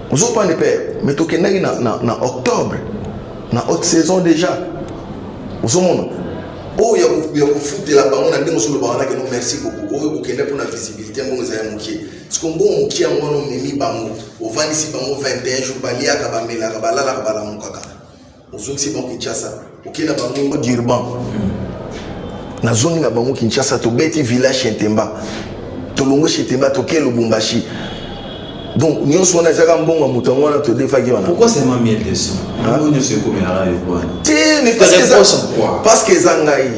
Vous comprenez? Mais tout le monde en octobre, dans haute saison déjà. Vous comprenez? Oh, il y a foot de la banque, on a dit que nous merci beaucoup. Oh, vous avez pour la visibilité, vous avez mouqué. Ce qu'on bon mouqué, on a mis bango. Au 26 bango 21 jours, balia kabamela kabala kabala mukaka. Au zone c'est bon Kinshasa. Ok na bango d'urban. Na zone na bango Kinshasa to beti village Chentemba. To longo Chentemba to ke Lubumbashi. Donc nous sommes déjà bon à mouton on a te défagé. Pourquoi c'est ma miel de son? Nous ne sommes pas là parce que zangai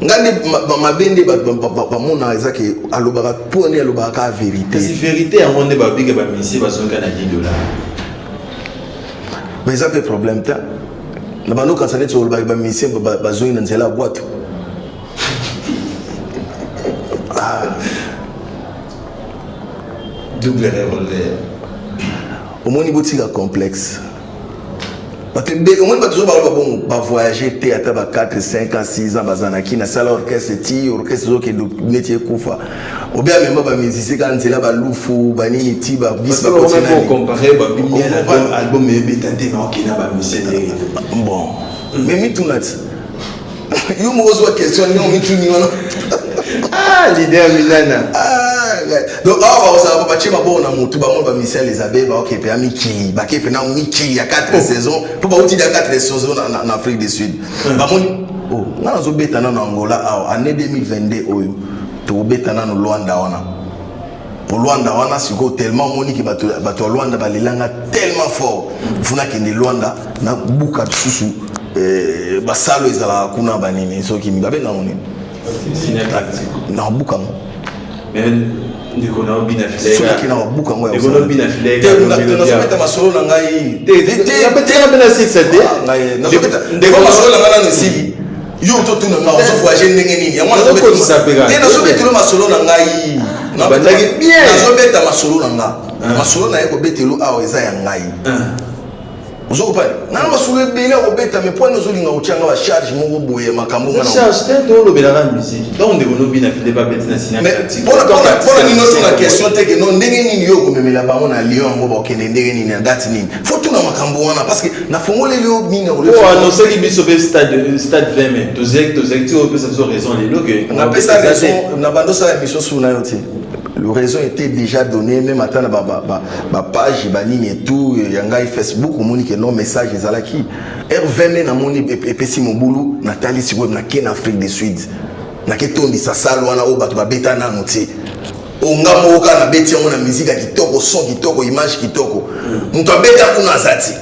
ngande mabende ba mona ezaki alobaka pone alobaka vérité. C'est vérité à monde ba big ba misi ba son kana $10. Mais ça fait problème ta. Na bano quand ça net sur ba misi ba zo ina nzela boîte. Double revolver. Au moins niveau de complexe. Parce que au moins pas toujours pas voyager théâtre 4 5 ans 6 ans bazanaki na salle orchestre ti orchestre qui métier kufa. Ou bien même ba musicien quand c'est là ba lufu ba nini ti ba bis ba continuer. Parce que comparer ba bien album mais betante ba okina ba musicien. Bon. Mais mi tout nat. You me pose une question non mi tout ni wana. Ah leader Milana. Donc on va pas chier ma bonne amour tout ba mon ba Michel les abeilles ba OK pe amiki ba ke pe na miki ya 4 saisons pour ba outil de 4 saisons en Afrique du Sud. Ba mon oh na zo beta na Angola année 2022 oyo to beta na no Luanda wana. Pour Luanda wana siko tellement moni ki ba to Luanda ba lelanga tellement fort. Funa ki ni Luanda na buka susu ba salo ezala kuna ba nini so ki ba benga moni. Na buka mo. Mais ndiko na obina filega soki na buka ngo ya ndiko na obina filega ndiko na meta masolo na ngai te na bena sisa de ngai na ndiko masolo na ngai na nsi yo to tuna nga ozo voyager ndenge nini ya mwana ko tisapega te na so betelo masolo na ngai na bandaki bien na so beta masolo na nga masolo na yeko betelo awo eza ya ngai ozo kopani na masolo ebele ko beta mais point ozo linga ochanga wa charge moko boye makambo ngana charge te to lobela la musique donc ndeko no bina fide ba betina sinya pratique pour ni noto na question te que non ndenge nini yo ko memela bango na Lyon ngo ba okende ndenge nini na date nini faut tout na makambo wana parce que na fongole leo binga ole oh annoncer ki biso be stade 20 to zek ti o pesa so raison les loge na pesa raison na bando sa émission sur na yoti le raison était déjà donné même attend ba page banini et tout yanga Facebook au moni que non message ezalaki R20 na moni epesi mobulu Nathalie Sigweb na Ken Afrique du Sud na ketondi sa salle wana o bato ba beta na muti onga moka na beti yango na musique kitoko son kitoko image kitoko muto beta kuna zati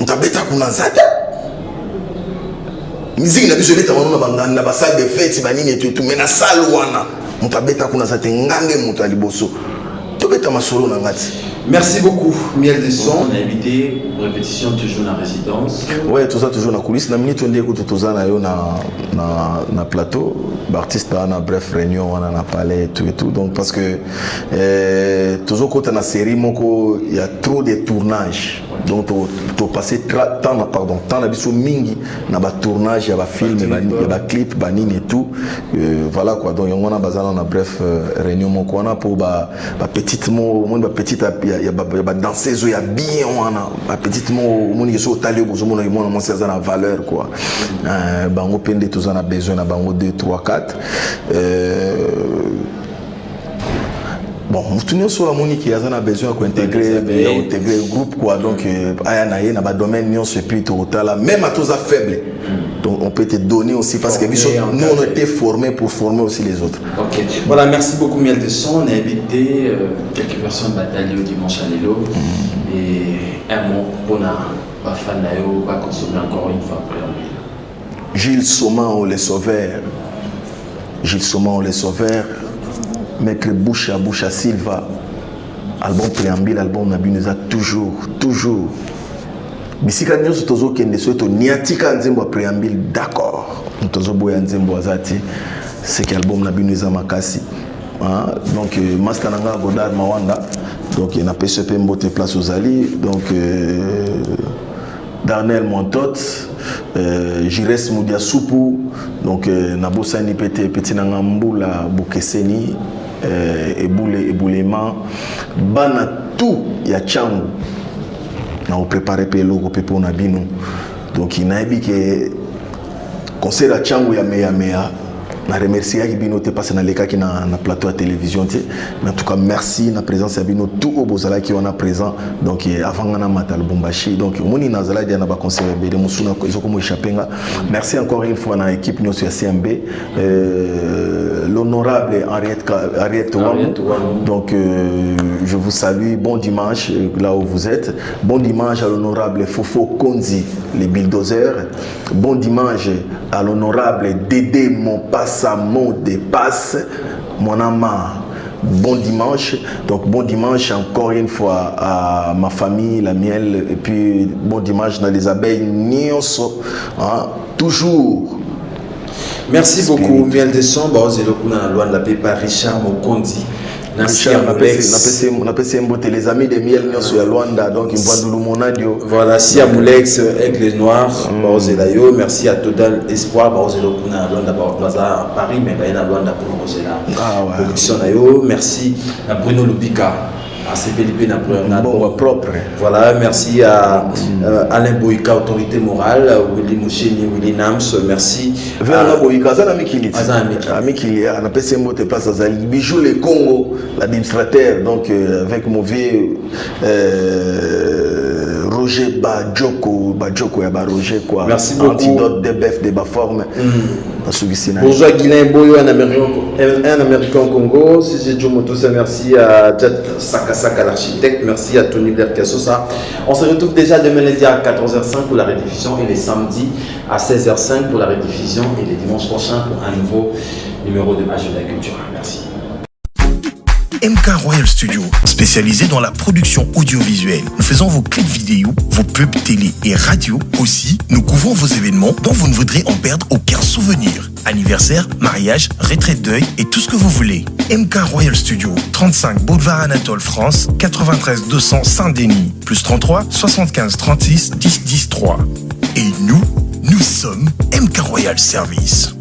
muto beta kuna zati musique na biso beta wana bangana na ba salle de fête banini et tout mais na salle wana muto beta kuna zati ngange muto aliboso to beta masolo na ngati. Merci beaucoup, Miel de Son. On a invité répétition toujours dans la résidence. Ouais, tout ça toujours dans la coulisse. Na minute on écoute tout ça na plateau. L'artiste a bref réunion, on a parlé et tout. Donc parce que toujours quand on a série, il y a trop de tournages. Donc tu passer temps na biso mingi na ba tournage, il y a ba film, il y a ba clip, ba nini et tout. Voilà quoi. Donc on a bazana na bref réunion moko on a pour ba petite mot, ba petite il y a danseuse il y a bien on a petite mot mon yeso talio bozo mon mon mon c'est la valeur quoi bango pende tous on a besoin na bango 2 3 4 bon mutunyo sur la moni qui a besoin ko intégrer le groupe quoi donc aya na ye na ba domaine nion se plutôt tala même à tous à faible donc on peut te donner aussi parce que nous on était formés pour former aussi les autres. OK. Voilà, merci beaucoup Miel de Son. On a invité quelques personnes bataillées au dimanche à Lelo et un mot pour la fan nayo va consommer encore une fois préambule. Gilles Soman les sauveurs. Gilles Soman les sauveurs. Maître Bouche à Silva. Album préambule, album Nabinuza toujours. Bisika nyoso tozo kende soto niatika nzembo préambule d'accord. tozoboya nzembo azati c'est qu'album na bino eza makasi. Donc Master Nanga Godard Mawanda, donc il n'a pas ce mbote place aux alliés, donc Darnell Montot, Jires Moudia Soupou, donc Nabosani Petit Nanga Mboula Bukeseni, Eboulema, Bana tout ya Tchangu, on préparé pelo pour Nabino, donc il n'a dit que concert à Tchangu ya mea. Je remercie Bino te passé dans les cas qui na plateau à télévision mais en tout cas merci na présence à Bino tout au Bozala qui on a présent donc avant on a matal Bombashi donc moni nazala dia na ba concert bele musuna ko izoko mo échappenga merci encore une fois na équipe nous sur CMB l'honorable Henriette Wam donc je vous salue, bon dimanche là où vous êtes, bon dimanche à l'honorable Fofo Konzi les bulldozers, bon dimanche à l'honorable Dédé mon passa mon dépasse mon ama. Bon dimanche, donc bon dimanche encore une fois à ma famille, la miel, et puis bon dimanche dans les abeilles Nyonso, hein, toujours. Merci beaucoup, Miel de Son, la loi de la paix par Richard Mokondi. Les amis de Miel Nyonso à Luanda, donc ils voient de l'Umonadio. Voilà, si à Moulex, Aigle Noir, merci à Total Espoir, à Paris, mais à Luanda pour Rosela. Merci à Bruno Lubika. Propre. Voilà, merci à Alain Boïka, autorité morale, Willy Moucheni, Willy Nams, merci. Alain Boïka, ça n'a on a passé un mot de place à Bijou le Congo, l'administrateur, donc avec mauvais Roger Badjoko et Roger quoi. Merci beaucoup. Antidote des bœufs de bas forme. Bonjour Guilain Boyo, un Américain au Congo. Si c'est Joe Motosa, merci à Jad Sakasaka l'architecte, merci à Tony Blair Kassosa. On se retrouve déjà demain lundi à 14h05 pour la rediffusion et les samedis à 16h05 pour la rediffusion et les dimanches prochains pour un nouveau numéro de Agenda Culture. Merci. MK Royal Studio, spécialisé dans la production audiovisuelle. Nous faisons vos clips vidéo, vos pubs télé et radio. Aussi, nous couvrons vos événements dont vous ne voudrez en perdre aucun souvenir. Anniversaire, mariage, retraite deuil et tout ce que vous voulez. MK Royal Studio, 35 Boulevard Anatole France, 93 200 Saint-Denis, plus 33 75 36 10 10 3. Et nous sommes MK Royal Service.